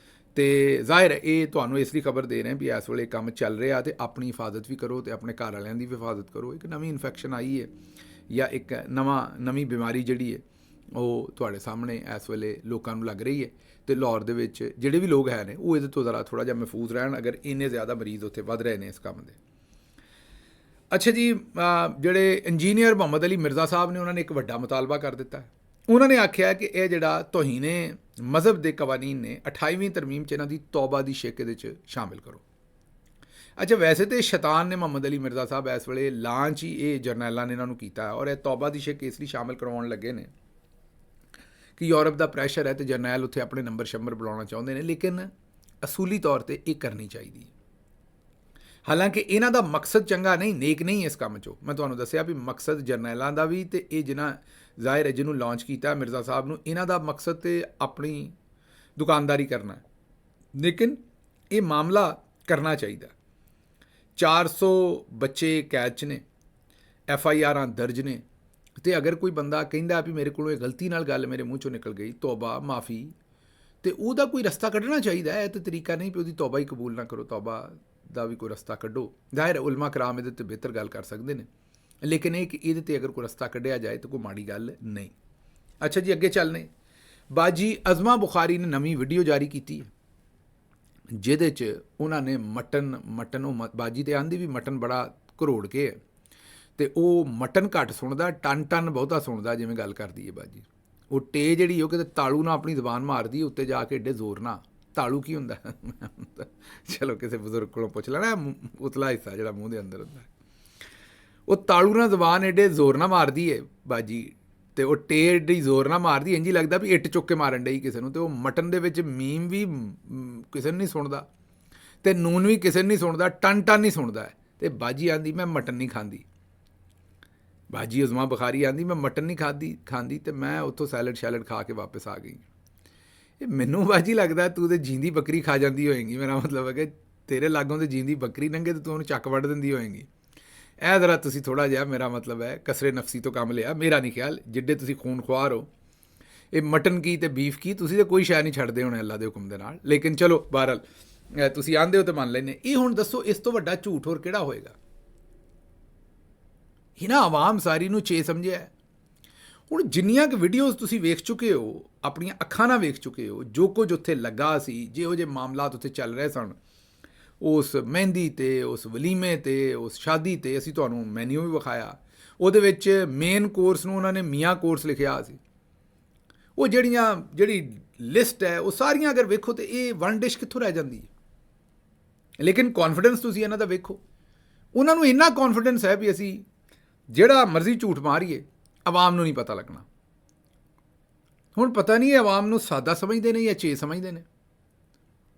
ਅਤੇ ਜ਼ਾਹਿਰ ਹੈ ਇਹ ਤੁਹਾਨੂੰ ਇਸ ਲਈ ਖਬਰ ਦੇ ਰਹੇ ਵੀ ਇਸ ਵੇਲੇ ਕੰਮ ਚੱਲ ਰਿਹਾ, ਅਤੇ ਆਪਣੀ ਹਿਫਾਜ਼ਤ ਵੀ ਕਰੋ ਅਤੇ ਆਪਣੇ ਘਰ ਵਾਲਿਆਂ ਦੀ ਵੀ ਹਿਫਾਜ਼ਤ ਕਰੋ। ਇੱਕ ਨਵੀਂ ਇਨਫੈਕਸ਼ਨ ਆਈ ਹੈ ਜਾਂ ਇੱਕ ਨਵੀਂ ਬਿਮਾਰੀ ਜਿਹੜੀ ਹੈ ਉਹ ਤੁਹਾਡੇ ਸਾਹਮਣੇ ਇਸ ਵੇਲੇ ਲੋਕਾਂ ਨੂੰ ਲੱਗ ਰਹੀ ਹੈ, ਅਤੇ ਲਾਹੌਰ ਦੇ ਵਿੱਚ ਜਿਹੜੇ ਵੀ ਲੋਕ ਹੈ ਨੇ ਉਹ ਇਹਦੇ ਤੋਂ ਜ਼ਰਾ ਥੋੜ੍ਹਾ ਜਿਹਾ ਮਹਿਫੂਜ਼ ਰਹਿਣ, ਅਗਰ ਇੰਨੇ ਜ਼ਿਆਦਾ ਮਰੀਜ਼ ਉੱਥੇ ਵੱਧ ਰਹੇ ਨੇ ਇਸ ਕੰਮ ਦੇ। ਅੱਛਾ ਜੀ, ਜਿਹੜੇ ਇੰਜੀਨੀਅਰ ਮੁਹੰਮਦ ਅਲੀ ਮਿਰਜ਼ਾ ਸਾਹਿਬ ਨੇ, ਉਹਨਾਂ ਨੇ ਇੱਕ ਵੱਡਾ ਮੁਤਾਲਬਾ ਕਰ ਦਿੱਤਾ। ਉਹਨਾਂ ਨੇ ਆਖਿਆ ਕਿ ਇਹ ਜਿਹੜਾ ਤੋਹੀਨੇ ਮਜ਼ਹਬ ਦੇ ਕਵਾਨੀਨ ਨੇ, 28ਵੀਂ ਤਰਮੀਮ 'ਚ ਇਹਨਾਂ ਦੀ ਤੌਬਾ ਦੀ ਸ਼ਿਕ ਇਹਦੇ 'ਚ ਸ਼ਾਮਿਲ ਕਰੋ। ਅੱਛਾ, ਵੈਸੇ ਤਾਂ ਸ਼ੈਤਾਨ ਨੇ ਮੁਹੰਮਦ ਅਲੀ ਮਿਰਜ਼ਾ ਸਾਹਿਬ ਇਸ ਵੇਲੇ ਲਾਂਚ ਹੀ ਇਹ ਜਰਨੈਲਾਂ ਨੇ ਇਹਨਾਂ ਨੂੰ ਕੀਤਾ, ਔਰ ਇਹ ਤੌਬਾ ਦੀ ਸ਼ਿਕ ਇਸ ਲਈ ਸ਼ਾਮਿਲ ਕਰਵਾਉਣ ਲੱਗੇ ਨੇ ਕਿ ਯੂਰਪ ਦਾ ਪ੍ਰੈਸ਼ਰ ਹੈ ਅਤੇ ਜਰਨੈਲ ਉੱਥੇ ਆਪਣੇ ਨੰਬਰ ਸ਼ੰਬਰ ਬੁਲਾਉਣਾ ਚਾਹੁੰਦੇ ਨੇ, ਲੇਕਿਨ ਅਸੂਲੀ ਤੌਰ 'ਤੇ ਇਹ ਕਰਨੀ ਚਾਹੀਦੀ ਹੈ। ਹਾਲਾਂਕਿ ਇਹਨਾਂ ਦਾ ਮਕਸਦ ਚੰਗਾ ਨਹੀਂ, ਨੇਕ ਨਹੀਂ ਇਸ ਕੰਮ 'ਚੋਂ। ਮੈਂ ਤੁਹਾਨੂੰ ਦੱਸਿਆ ਵੀ ਮਕਸਦ ਜਰਨੈਲਾਂ ਦਾ ਵੀ, ਤੇ ਇਹ ਜਿਨ੍ਹਾਂ ਜ਼ਾਹਿਰ ਹੈ ਜਿਹਨੂੰ ਲਾਂਚ ਕੀਤਾ ਮਿਰਜ਼ਾ ਸਾਹਿਬ ਨੂੰ, ਇਹਨਾਂ ਦਾ ਮਕਸਦ ਤੇ ਆਪਣੀ ਦੁਕਾਨਦਾਰੀ ਕਰਨਾ, ਲੇਕਿਨ ਇਹ ਮਾਮਲਾ ਕਰਨਾ ਚਾਹੀਦਾ। 400 ਬੱਚੇ ਕੈਦ 'ਚ ਨੇ, FIRਾਂ ਦਰਜ ਨੇ, ਤੇ ਅਗਰ ਕੋਈ ਬੰਦਾ ਕਹਿੰਦਾ ਵੀ ਮੇਰੇ ਕੋਲੋਂ ਇਹ ਗਲਤੀ ਨਾਲ ਗੱਲ ਮੇਰੇ ਮੂੰਹ 'ਚੋਂ ਨਿਕਲ ਗਈ, ਤੋਬਾ ਮਾਫੀ, ਤੇ ਉਹਦਾ ਕੋਈ ਰਸਤਾ ਕੱਢਣਾ ਚਾਹੀਦਾ ਹੈ। ਇਹ ਤਾਂ ਤਰੀਕਾ ਨਹੀਂ ਵੀ ਉਹਦੀ ਤੋਬਾ ਹੀ ਕਬੂਲ ਨਾ ਕਰੋ, ਤੋਬਾ ਦਾ ਵੀ ਕੋਈ ਰਸਤਾ ਕੱਢੋ। ਜ਼ਾਹਿਰ ਉਲਮਾ ਕਰਾਮ ਇਹਦੇ 'ਤੇ ਬਿਹਤਰ ਗੱਲ ਕਰ ਸਕਦੇ ਨੇ, ਲੇਕਿਨ ਇਹ ਕਿ ਇਹਦੇ 'ਤੇ ਅਗਰ ਕੋਈ ਰਸਤਾ ਕੱਢਿਆ ਜਾਏ ਤਾਂ ਕੋਈ ਮਾੜੀ ਗੱਲ ਨਹੀਂ। ਅੱਛਾ ਜੀ, ਅੱਗੇ ਚੱਲਨੇ। ਬਾਜੀ ਅਜ਼ਮਾ ਬੁਖਾਰੀ ਨੇ ਨਵੀਂ ਵੀਡੀਓ ਜਾਰੀ ਕੀਤੀ ਹੈ, ਜਿਹਦੇ 'ਚ ਉਹਨਾਂ ਨੇ ਮਟਨ ਉਹ ਬਾਜੀ ਤੇ ਆਂਦੀ ਵੀ ਮਟਨ ਬੜਾ ਘਰੋੜ ਕੇ ਹੈ, ਤੇ ਉਹ ਮਟਨ ਘੱਟ ਸੁਣਦਾ, ਟਨ ਬਹੁਤਾ ਸੁਣਦਾ, ਜਿਵੇਂ ਗੱਲ ਕਰਦੀ ਹੈ ਬਾਜੀ। ਉਹ ਟੇ ਜਿਹੜੀ ਉਹ ਕਿਤੇ ਤਾਲੂ ਨਾਲ ਆਪਣੀ ਜ਼ਬਾਨ ਮਾਰਦੀ ਉੱਤੇ ਜਾ ਕੇ ਏਡੇ ਜ਼ੋਰ ਨਾਲ। ਤਾਲੂ ਕੀ ਹੁੰਦਾ? ਚਲੋ ਕਿਸੇ ਬਜ਼ੁਰਗ ਕੋਲੋਂ ਪੁੱਛ ਲੈਣਾ, ਉਤਲਾ ਹਿੱਸਾ ਜਿਹੜਾ ਮੂੰਹ ਦੇ ਅੰਦਰ ਹੁੰਦਾ, ਉਹ ਤਾਲੂ ਨਾਲ ਜ਼ਬਾਨ ਏਡੇ ਜ਼ੋਰ ਨਾਲ ਮਾਰਦੀ ਹੈ ਬਾਜੀ, ਤੇ ਉਹ ਟੇ ਏਡੀ ਜ਼ੋਰ ਨਾਲ ਮਾਰਦੀ, ਇੰਝ ਹੀ ਲੱਗਦਾ ਵੀ ਇੱਟ ਚੁੱਕ ਕੇ ਮਾਰਨ ਡਈ ਕਿਸੇ ਨੂੰ। ਤੇ ਉਹ ਮਟਨ ਦੇ ਵਿੱਚ ਮੀਮ ਵੀ ਕਿਸੇ ਨੂੰ ਨਹੀਂ ਸੁਣਦਾ, ਤੇ ਨੂਨ ਵੀ ਕਿਸੇ ਨੂੰ ਨਹੀਂ ਸੁਣਦਾ, ਟਨ ਨਹੀਂ ਸੁਣਦਾ। ਤੇ ਬਾਜੀ ਆਂਦੀ ਮੈਂ ਮਟਨ ਨਹੀਂ ਖਾਂਦੀ, ਬਾਜੀ ਉਜ਼ਮਾ ਬੁਖਾਰੀ ਆਂਦੀ ਮੈਂ ਮਟਨ ਨਹੀਂ ਖਾਂਦੀ, ਤੇ ਮੈਂ ਉੱਥੋਂ ਸੈਲਡ ਖਾ ਕੇ ਵਾਪਸ ਆ ਗਈ। ਇਹ ਮੈਨੂੰ ਬਾਜੀ ਲੱਗਦਾ ਤੂੰ ਤੇ ਜੀਂਦੀ ਬੱਕਰੀ ਖਾ ਜਾਂਦੀ ਹੋਏਗੀ। ਮੇਰਾ ਮਤਲਬ ਹੈ ਕਿ ਤੇਰੇ ਲਾਗੋਂ ਤੇ ਜੀਂਦੀ ਬੱਕਰੀ ਲੰਘੇ ਤੇ ਤੂੰ ਉਹਨੂੰ ਚੱਕ ਵੱਢ ਦਿੰਦੀ ਹੋਏਗੀ। ਇਹ ਜ਼ਰਾ ਤੁਸੀਂ ਥੋੜ੍ਹਾ ਜਿਹਾ, ਮੇਰਾ ਮਤਲਬ ਹੈ, ਕਸਰੇ ਨਫਸੀ ਤੋਂ ਕੰਮ ਲਿਆ। ਮੇਰਾ ਨਹੀਂ ਖਿਆਲ, ਜਿੱਡੇ ਤੁਸੀਂ ਖੂਨ ਖੁਆਰ ਹੋ, ਇਹ ਮਟਨ ਕੀ ਤੇ ਬੀਫ ਕੀ, ਤੁਸੀਂ ਤਾਂ ਕੋਈ ਸ਼ੈ ਨਹੀਂ ਛੱਡਦੇ ਹੋਣੇ ਅੱਲਾ ਦੇ ਹੁਕਮ ਦੇ ਨਾਲ। ਲੇਕਿਨ ਚਲੋ ਬਹਰਹਾਲ ਤੁਸੀਂ ਆਂਦੇ ਹੋ ਤਾਂ ਮੰਨ ਲੈਂਦੇ। ਇਹ ਹੁਣ ਦੱਸੋ ਇਸ ਤੋਂ ਵੱਡਾ ਝੂਠ ਹੋਰ ਕਿਹੜਾ ਹੋਏਗਾ? ਇਹਨਾਂ ਆਵਾਮ ਸਾਰੀ ਨੂੰ ਚੇ ਸਮਝਿਆ। ਹੁਣ ਜਿੰਨੀਆਂ ਕੁ ਵੀਡੀਓਜ਼ ਤੁਸੀਂ ਵੇਖ ਚੁੱਕੇ ਹੋ, ਆਪਣੀਆਂ ਅੱਖਾਂ ਨਾਲ ਵੇਖ ਚੁੱਕੇ ਹੋ, ਜੋ ਕੁਝ ਉੱਥੇ ਲੱਗਾ ਸੀ, ਜਿਹੋ ਜਿਹੇ ਮਾਮਲਾਤ ਉੱਥੇ ਚੱਲ ਰਹੇ ਸਨ, ਉਸ ਮਹਿੰਦੀ 'ਤੇ, ਉਸ ਵਲੀਮੇ 'ਤੇ, ਉਸ ਸ਼ਾਦੀ 'ਤੇ, ਅਸੀਂ ਤੁਹਾਨੂੰ ਮੈਨਿਊ ਵੀ ਵਿਖਾਇਆ। ਉਹਦੇ ਵਿੱਚ ਮੇਨ ਕੋਰਸ ਨੂੰ ਉਹਨਾਂ ਨੇ ਮੀਆਂ ਕੋਰਸ ਲਿਖਿਆ ਸੀ। ਉਹ ਜਿਹੜੀ ਲਿਸਟ ਹੈ, ਉਹ ਸਾਰੀਆਂ ਅਗਰ ਵੇਖੋ ਤਾਂ ਇਹ ਵਨ ਡਿਸ਼ ਕਿੱਥੋਂ ਰਹਿ ਜਾਂਦੀ ਹੈ। ਲੇਕਿਨ ਕੌਨਫੀਡੈਂਸ ਤੁਸੀਂ ਇਹਨਾਂ ਦਾ ਵੇਖੋ, ਉਹਨਾਂ ਨੂੰ ਇੰਨਾ ਕੌਨਫੀਡੈਂਸ ਹੈ ਵੀ ਅਸੀਂ ਜਿਹੜਾ ਮਰਜ਼ੀ ਝੂਠ ਮਾਰੀਏ, ਆਵਾਮ ਨੂੰ ਨਹੀਂ ਪਤਾ ਲੱਗਣਾ। ਹੁਣ ਪਤਾ ਨਹੀਂ ਆਵਾਮ ਨੂੰ ਸਾਦਾ ਸਮਝਦੇ ਨੇ ਜਾਂ ਚੇ ਸਮਝਦੇ ਨੇ,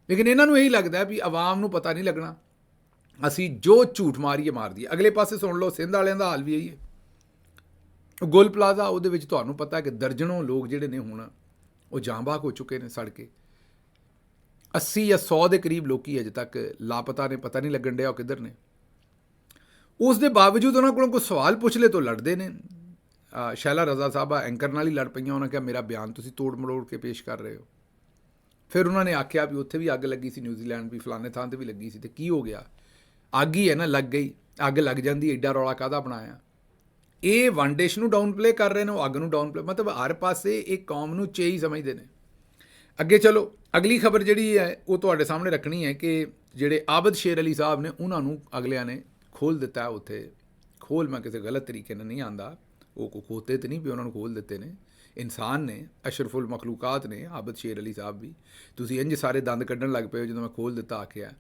ਲੇਕਿਨ ਇਹਨਾਂ ਨੂੰ ਇਹੀ ਲੱਗਦਾ ਵੀ ਆਵਾਮ ਨੂੰ ਪਤਾ ਨਹੀਂ ਲੱਗਣਾ, ਅਸੀਂ ਜੋ ਝੂਠ ਮਾਰੀਏ ਮਾਰ ਦਈਏ। ਅਗਲੇ ਪਾਸੇ ਸੁਣ ਲਓ, ਸਿੰਧ ਵਾਲਿਆਂ ਦਾ ਹਾਲ ਵੀ ਇਹੀ ਹੈ। ਗੁਲ ਪਲਾਜ਼ਾ, ਉਹਦੇ ਵਿੱਚ ਤੁਹਾਨੂੰ ਪਤਾ ਕਿ ਦਰਜਨੋਂ ਲੋਕ ਜਿਹੜੇ ਨੇ ਹੁਣ ਉਹ ਜਾਂਬਾਕ ਹੋ ਚੁੱਕੇ ਨੇ ਸੜ ਕੇ। 80 ਜਾਂ 100 ਦੇ ਕਰੀਬ ਲੋਕੀ ਅਜੇ ਤੱਕ ਲਾਪਤਾ ਨੇ, ਪਤਾ ਨਹੀਂ ਲੱਗਣ ਡਿਆ ਉਹ ਕਿੱਧਰ ਨੇ। ਉਸ ਦੇ ਬਾਵਜੂਦ ਉਹਨਾਂ ਕੋਲੋਂ ਕੋਈ ਸਵਾਲ ਪੁੱਛ ਲੈ ਤਾਂ ਲੜਦੇ ਨੇ। ਸ਼ੈਲਾ ਰਜ਼ਾ ਸਾਹਿਬਾ ਐਂਕਰ ਨਾਲ ਹੀ ਲੜ ਪਈਆਂ। ਉਹਨਾਂ ਕਿਹਾ ਮੇਰਾ ਬਿਆਨ ਤੁਸੀਂ ਤੋੜ ਮੜੋੜ ਕੇ ਪੇਸ਼ ਕਰ ਰਹੇ ਹੋ। ਫਿਰ ਉਹਨਾਂ ਨੇ ਆਖਿਆ ਵੀ ਉੱਥੇ ਵੀ ਅੱਗ ਲੱਗੀ ਸੀ, ਨਿਊਜ਼ੀਲੈਂਡ ਵੀ ਫਲਾਣੇ ਥਾਂ 'ਤੇ ਵੀ ਲੱਗੀ ਸੀ, ਤੇ ਕੀ ਹੋ ਗਿਆ? ਅੱਗ ਹੀ ਹੈ ਨਾ, ਲੱਗ ਗਈ। ਅੱਗ ਲੱਗ ਜਾਂਦੀ, ਐਡਾ ਰੌਲਾ ਕਾਹਦਾ ਬਣਾਇਆ? ਇਹ ਵਨ ਡਿਸ਼ ਨੂੰ ਡਾਊਨ ਪਲੇ ਕਰ ਰਹੇ ਨੇ, ਉਹ ਅੱਗ ਨੂੰ ਡਾਊਨ ਪਲੇ, ਮਤਲਬ ਹਰ ਪਾਸੇ ਇਹ ਕੌਮ ਨੂੰ ਚੇ ਹੀ ਸਮਝਦੇ ਨੇ। ਅੱਗੇ ਚਲੋ, ਅਗਲੀ ਖਬਰ ਜਿਹੜੀ ਹੈ ਉਹ ਤੁਹਾਡੇ ਸਾਹਮਣੇ ਰੱਖਣੀ ਹੈ ਕਿ ਜਿਹੜੇ ਆਬਦ ਸ਼ੇਰ ਅਲੀ ਸਾਹਿਬ ਨੇ, ਉਹਨਾਂ ਨੂੰ ਅਗਲਿਆਂ ਨੇ ਖੋਲ੍ਹ ਦਿੱਤਾ ਉੱਥੇ। ਖੋਲ੍ਹ ਮੈਂ ਕਿਸੇ ਗਲਤ ਤਰੀਕੇ ਨਾਲ ਨਹੀਂ ਆਂਦਾ, ਉਹ ਕੋ ਖੋਤੇ ਤੇ ਨਹੀਂ ਵੀ ਉਹਨਾਂ ਨੂੰ ਖੋਲ੍ਹ ਦਿੱਤੇ ਨੇ। ਇਨਸਾਨ ਨੇ, ਅਸ਼ਰਫੁਲ ਮਖਲੂਕਾਤ ਨੇ ਆਬਦ ਸ਼ੇਰ ਅਲੀ ਸਾਹਿਬ ਵੀ। ਤੁਸੀਂ ਇੰਝ ਸਾਰੇ ਦੰਦ ਕੱਢਣ ਲੱਗ ਪਏ ਹੋ ਜਦੋਂ ਮੈਂ ਖੋਲ੍ਹ ਦਿੱਤਾ ਆਖਿਆ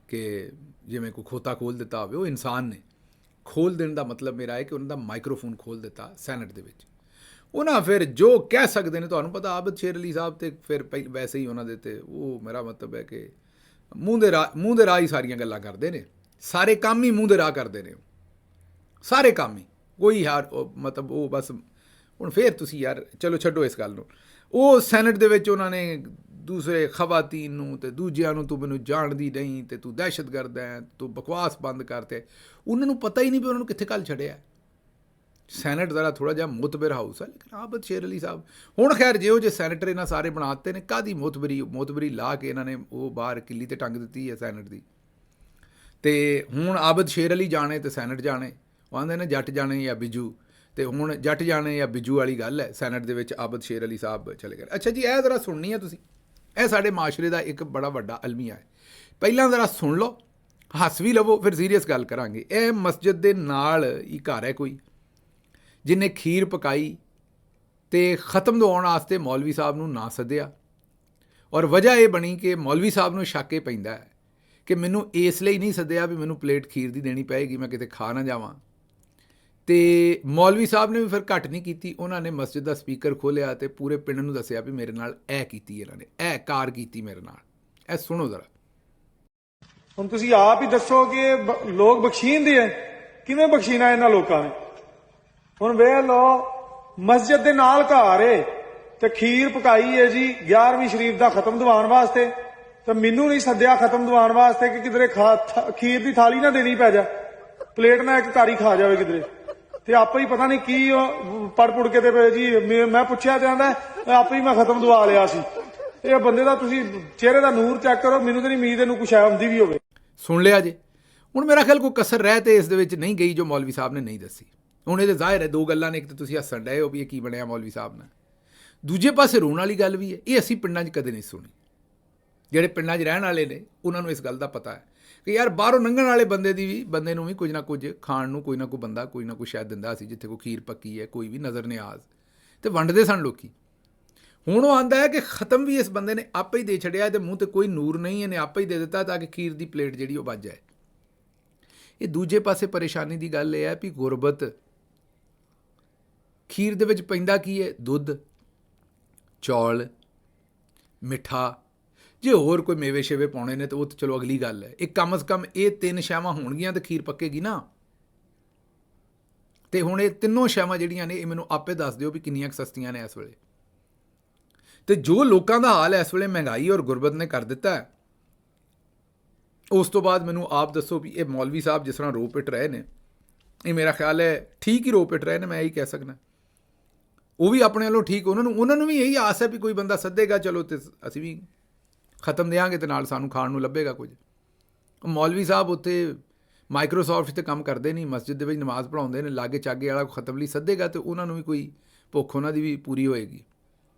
ਕਿ ਜਿਵੇਂ ਕੋਈ ਖੋਤਾ ਖੋਲ੍ਹ ਦਿੱਤਾ ਹੋਵੇ। ਉਹ ਇਨਸਾਨ ਨੇ। ਖੋਲ੍ਹ ਦੇਣ ਦਾ ਮਤਲਬ ਮੇਰਾ ਹੈ ਕਿ ਉਹਨਾਂ ਦਾ ਮਾਈਕਰੋਫੋਨ ਖੋਲ੍ਹ ਦਿੱਤਾ ਸੈਨੇਟ ਦੇ ਵਿੱਚ। ਉਹਨਾਂ ਫਿਰ ਜੋ ਕਹਿ ਸਕਦੇ ਨੇ, ਤੁਹਾਨੂੰ ਪਤਾ ਆਬਦ ਸ਼ੇਰ ਅਲੀ ਸਾਹਿਬ ਤੇ ਫਿਰ ਵੈਸੇ ਹੀ ਉਹਨਾਂ ਦੇ ਤੇ ਉਹ, ਮੇਰਾ ਮਤਲਬ ਹੈ ਕਿ ਮੂੰਹ ਦੇ ਰਾਹ ਹੀ ਸਾਰੀਆਂ ਗੱਲਾਂ ਕਰਦੇ ਨੇ। ਸਾਰੇ ਕੰਮ ਹੀ ਮੂੰਹ ਦੇ ਰਾਹ ਕਰਦੇ ਨੇ, ਸਾਰੇ ਕੰਮ ਹੀ। ਕੋਈ ਯਾਰ ਮਤਲਬ ਉਹ ਬਸ ਹੁਣ ਫਿਰ ਤੁਸੀਂ ਯਾਰ ਚਲੋ ਛੱਡੋ ਇਸ ਗੱਲ ਨੂੰ। ਉਹ ਸੈਨੇਟ ਦੇ ਵਿੱਚ ਉਹਨਾਂ ਨੇ ਦੂਸਰੇ ਖਵਾਤੀਨ ਨੂੰ ਤੇ ਦੂਜਿਆਂ ਨੂੰ, ਤੂੰ ਮੈਨੂੰ ਜਾਣਦੀ ਨਹੀਂ ਤੇ ਤੂੰ ਦਹਿਸ਼ਤਗਰਦ ਹੈ, ਤੂੰ ਬਕਵਾਸ ਬੰਦ ਕਰਤੇ। ਉਹਨਾਂ ਨੂੰ ਪਤਾ ਹੀ ਨਹੀਂ ਵੀ ਉਹਨਾਂ ਨੂੰ ਕਿੱਥੇ ਕੱਲ੍ਹ ਛੱਡਿਆ। ਸੈਨੇਟ ਜ਼ਰਾ ਥੋੜ੍ਹਾ ਜਿਹਾ ਮੁਤਬਰ ਹਾਊਸ ਹੈ, ਲੇਕਿਨ ਆਬਦ ਸ਼ੇਰ ਅਲੀ ਸਾਹਿਬ ਹੁਣ ਖੈਰ ਜਿਹੋ ਜਿਹੇ ਸੈਨੇਟਰ ਇਹਨਾਂ ਸਾਰੇ ਬਣਾਤੇ ਨੇ, ਕਾਹਦੀ ਮੋਤਬਰੀ ਲਾ ਕੇ ਇਹਨਾਂ ਨੇ ਉਹ ਬਾਹਰ ਕਿੱਲੀ 'ਤੇ ਟੰਗ ਦਿੱਤੀ ਹੈ ਸੈਨੇਟ ਦੀ। ਤੇ ਹੁਣ ਆਬਦ ਸ਼ੇਰ ਅਲੀ ਜਾਣੇ ਤੇ ਸੈਨੇਟ ਜਾਣੇ, ਉਹ ਆਂਦੇ ਨੇ ਜੱਟ ਜਾਣੇ ਜਾਂ ਬਿਜੂ, ਤੇ ਹੁਣ ਜੱਟ ਜਾਣੇ ਜਾਂ ਬਿਜੂ ਵਾਲੀ ਗੱਲ ਹੈ। ਸੈਨੇਟ ਦੇ ਵਿੱਚ ਆਬਦ ਸ਼ੇਰ ਅਲੀ ਸਾਹਿਬ ਚਲੇ ਗਏ। ਅੱਛਾ ਜੀ, ਇਹ ਜ਼ਰਾ ਸੁਣਨੀ ਹੈ ਤੁਸੀਂ, ਇਹ ਸਾਡੇ ਮਾਸ਼ਰੇ ਦਾ ਇੱਕ ਬੜਾ ਵੱਡਾ ਅਲਮੀਆ ਹੈ। ਪਹਿਲਾਂ ਜ਼ਰਾ ਸੁਣ ਲਓ, ਹੱਸ ਵੀ ਲਵੋ, ਫਿਰ ਸੀਰੀਅਸ ਗੱਲ ਕਰਾਂਗੇ। ਇਹ ਮਸਜਿਦ ਦੇ ਨਾਲ ਹੀ ਘਰ ਹੈ ਕੋਈ, ਜਿਹਨੇ ਖੀਰ ਪਕਾਈ ਤੇ ਖ਼ਤਮ ਦਵਾਉਣ ਵਾਸਤੇ ਮੌਲਵੀ ਸਾਹਿਬ ਨੂੰ ਨਾ ਸੱਦਿਆ, ਔਰ ਵਜ੍ਹਾ ਇਹ ਬਣੀ ਕਿ ਮੌਲਵੀ ਸਾਹਿਬ ਨੂੰ ਸ਼ੱਕ ਇਹ ਪੈਂਦਾ ਹੈ ਕਿ ਮੈਨੂੰ ਇਸ ਲਈ ਨਹੀਂ ਸੱਦਿਆ ਵੀ ਮੈਨੂੰ ਪਲੇਟ ਖੀਰ ਦੀ ਦੇਣੀ ਪਏਗੀ, ਮੈਂ ਕਿਤੇ ਖਾ ਨਾ ਜਾਵਾਂ। ਤੇ ਮੌਲਵੀ ਸਾਹਿਬ ਨੇ ਵੀ ਫਿਰ ਘੱਟ ਨਹੀਂ ਕੀਤੀ, ਉਹਨਾਂ ਨੇ ਮਸਜਿਦ ਦਾ ਸਪੀਕਰ ਖੋਲ੍ਹਿਆ ਤੇ ਪੂਰੇ ਪਿੰਡ ਨੂੰ ਦੱਸਿਆ ਵੀ ਮੇਰੇ ਨਾਲ ਇਹ ਕੀਤੀ ਇਹਨਾਂ ਨੇ, ਇਹ ਕਾਰ ਕੀਤੀ ਮੇਰੇ ਨਾਲ। ਇਹ ਸੁਣੋ ਜ਼ਰਾ। ਹੁਣ ਤੁਸੀਂ ਆਪ ਹੀ ਦੱਸੋ ਕਿ ਇਹ ਲੋਕ ਬਖਸ਼ੀਂਦੇ ਆ, ਕਿਵੇਂ ਬਖਸ਼ੀਣਾ ਇਹਨਾਂ ਲੋਕਾਂ ਨੇ? ਹੁਣ ਵੇਖ ਲਓ, ਮਸਜਿਦ ਦੇ ਨਾਲ ਘਰ ਏ ਤੇ ਖੀਰ ਪਕਾਈ ਹੈ ਜੀ 11ਵੀਂ ਸ਼ਰੀਫ ਦਾ ਖਤਮ ਦਿਵਾਉਣ ਵਾਸਤੇ, ਤੇ ਮੈਨੂੰ ਨਹੀਂ ਸੱਦਿਆ ਖਤਮ ਦਿਵਾਉਣ ਵਾਸਤੇ ਕਿ ਕਿਧਰੇ ਖੀਰ ਦੀ ਥਾਲੀ ਨਾ ਦੇਣੀ ਪੈ ਜਾ, ਪਲੇਟ ਨਾਲ ਇੱਕ ਘਾਰੀ ਖਾ ਜਾਵੇ ਕਿਧਰੇ, ਤੇ ਆਪੇ ਹੀ ਪਤਾ ਨਹੀਂ ਕੀ ਪੜ ਪੁੜ ਕੇ ਤੇ ਜੀ ਮੈਂ ਪੁੱਛਿਆ ਤੇ ਆਂਦਾ ਆਪੇ ਹੀ ਮੈਂ ਖਤਮ ਦਵਾ ਲਿਆ ਸੀ। ਇਹ ਬੰਦੇ ਦਾ ਤੁਸੀਂ ਚਿਹਰੇ ਦਾ ਨੂਰ ਚੈੱਕ ਕਰੋ, ਮੈਨੂੰ ਤਾਂ ਨਹੀਂ ਉਮੀਦ ਇਹਨੂੰ ਕੁਛ ਆਉਂਦੀ ਵੀ ਹੋਵੇ। ਸੁਣ ਲਿਆ ਜੇ। ਹੁਣ ਮੇਰਾ ਖਿਆਲ ਕੋਈ ਕਸਰ ਰਹਿ ਤੇ ਇਸ ਦੇ ਵਿੱਚ ਨਹੀਂ ਗਈ ਜੋ ਮੌਲਵੀ ਸਾਹਿਬ ਨੇ ਨਹੀਂ ਦੱਸੀ। ਹੁਣ ਇਹ ਤਾਂ ਜ਼ਾਹਿਰ ਹੈ ਦੋ ਗੱਲਾਂ ਨੇ, ਇੱਕ ਤਾਂ ਤੁਸੀਂ ਹੱਸਣ ਡਏ ਹੋ ਵੀ ਇਹ ਕੀ ਬਣਿਆ ਮੌਲਵੀ ਸਾਹਿਬ ਨਾਲ, ਦੂਜੇ ਪਾਸੇ ਰੋਣ ਵਾਲੀ ਗੱਲ ਵੀ ਹੈ। ਇਹ ਅਸੀਂ ਪਿੰਡਾਂ 'ਚ ਕਦੇ ਨਹੀਂ ਸੁਣੀ। ਜਿਹੜੇ ਪਿੰਡਾਂ 'ਚ ਰਹਿਣ ਵਾਲੇ ਨੇ ਉਹਨਾਂ ਨੂੰ ਇਸ ਗੱਲ ਦਾ ਪਤਾ ਹੈ ਕਿ ਯਾਰ ਬਾਹਰੋਂ ਲੰਘਣ ਵਾਲੇ ਬੰਦੇ ਨੂੰ ਵੀ ਕੁਝ ਨਾ ਕੁਝ ਖਾਣ ਨੂੰ ਕੋਈ ਨਾ ਕੋਈ ਬੰਦਾ ਕੋਈ ਨਾ ਕੋਈ ਸ਼ਾਇਦ ਦਿੰਦਾ ਸੀ, ਜਿੱਥੇ ਕੋਈ ਖੀਰ ਪੱਕੀ ਹੈ, ਕੋਈ ਵੀ ਨਜ਼ਰ ਨਿਆਜ਼, ਤੇ ਵੰਡਦੇ ਸਨ ਲੋਕੀ। ਹੁਣ ਉਹ ਆਂਦਾ ਹੈ ਕਿ ਖਤਮ ਵੀ ਇਸ ਬੰਦੇ ਨੇ ਆਪੇ ਹੀ ਦੇ ਛੱਡਿਆ, ਇਹਦੇ ਮੂੰਹ ਤੇ ਕੋਈ ਨੂਰ ਨਹੀਂ, ਇਹਨੇ ਆਪੇ ਹੀ ਦੇ ਦਿੱਤਾ ਤਾਂ ਕਿ ਖੀਰ ਦੀ ਪਲੇਟ ਜਿਹੜੀ ਉਹ ਵੱਜ ਜਾਏ। ਇਹ ਦੂਜੇ ਪਾਸੇ ਪਰੇਸ਼ਾਨੀ ਦੀ ਗੱਲ ਇਹ ਹੈ ਵੀ ਗੁਰਬਤ ਖੀਰ ਦੇ ਵਿੱਚ ਪੈਂਦਾ ਕੀ ਹੈ? ਦੁੱਧ, ਚੌਲ, ਮਿੱਠਾ। ਜੇ ਹੋਰ ਕੋਈ ਮੇਵੇ ਸ਼ੇਵੇ ਪਾਉਣੇ ਨੇ ਤਾਂ ਉਹ ਤਾਂ ਚਲੋ ਅਗਲੀ ਗੱਲ ਹੈ। ਇਹ ਕਮ ਅਜ਼ ਕਮ ਇਹ ਤਿੰਨ ਸ਼ੈਵਾਂ ਹੋਣਗੀਆਂ ਤਾਂ ਖੀਰ ਪੱਕੇਗੀ ਨਾ। ਤੇ ਹੁਣ ਇਹ ਤਿੰਨੋਂ ਸ਼ੈਵਾਂ ਜਿਹੜੀਆਂ ਨੇ ਇਹ ਮੈਨੂੰ ਆਪੇ ਦੱਸ ਦਿਓ ਵੀ ਕਿੰਨੀਆਂ ਸਸਤੀਆਂ ਨੇ ਇਸ ਵੇਲੇ। ਤੇ ਜੋ ਲੋਕਾਂ ਦਾ ਹਾਲ ਇਸ ਵੇਲੇ ਮਹਿੰਗਾਈ ਔਰ ਗੁਰਬਤ ਨੇ ਕਰ ਦਿੱਤਾ ਹੈ, ਉਸ ਤੋਂ ਬਾਅਦ ਮੈਨੂੰ ਆਪ ਦੱਸੋ ਵੀ ਇਹ ਮੌਲਵੀ ਸਾਹਿਬ ਜਿਸ ਤਰ੍ਹਾਂ ਰੋ ਪਿੱਟ ਰਹੇ ਨੇ, ਇਹ ਮੇਰਾ ਖਿਆਲ ਹੈ ਠੀਕ ਹੀ ਰੋ ਪਿੱਟ ਰਹੇ ਨੇ, ਮੈਂ ਇਹੀ ਕਹਿ ਸਕਦਾ। ਉਹ ਵੀ ਆਪਣੇ ਵੱਲੋਂ ਠੀਕ, ਉਹਨਾਂ ਨੂੰ ਵੀ ਇਹੀ ਆਸ ਹੈ ਵੀ ਕੋਈ ਬੰਦਾ ਸੱਦੇਗਾ, ਚਲੋ ਤੇ ਅਸੀਂ ਵੀ ਖਤਮ ਦਿਆਂਗੇ ਤੇ ਨਾਲ ਸਾਨੂੰ ਖਾਣ ਨੂੰ ਲੱਭੇਗਾ ਕੁਝ। ਮੌਲਵੀ ਸਾਹਿਬ ਉੱਥੇ ਮਾਈਕਰੋਸਾਫਟ 'ਤੇ ਕੰਮ ਕਰਦੇ ਨਹੀਂ, ਮਸਜਿਦ ਦੇ ਵਿੱਚ ਨਮਾਜ਼ ਪੜ੍ਹਾਉਂਦੇ ਨੇ, ਲਾਗੇ ਚਾਗੇ ਵਾਲਾ ਖਤਮ ਲਈ ਸੱਦੇਗਾ ਤੇ ਉਹਨਾਂ ਨੂੰ ਵੀ ਕੋਈ ਭੁੱਖ ਉਹਨਾਂ ਦੀ ਵੀ ਪੂਰੀ ਹੋਏਗੀ।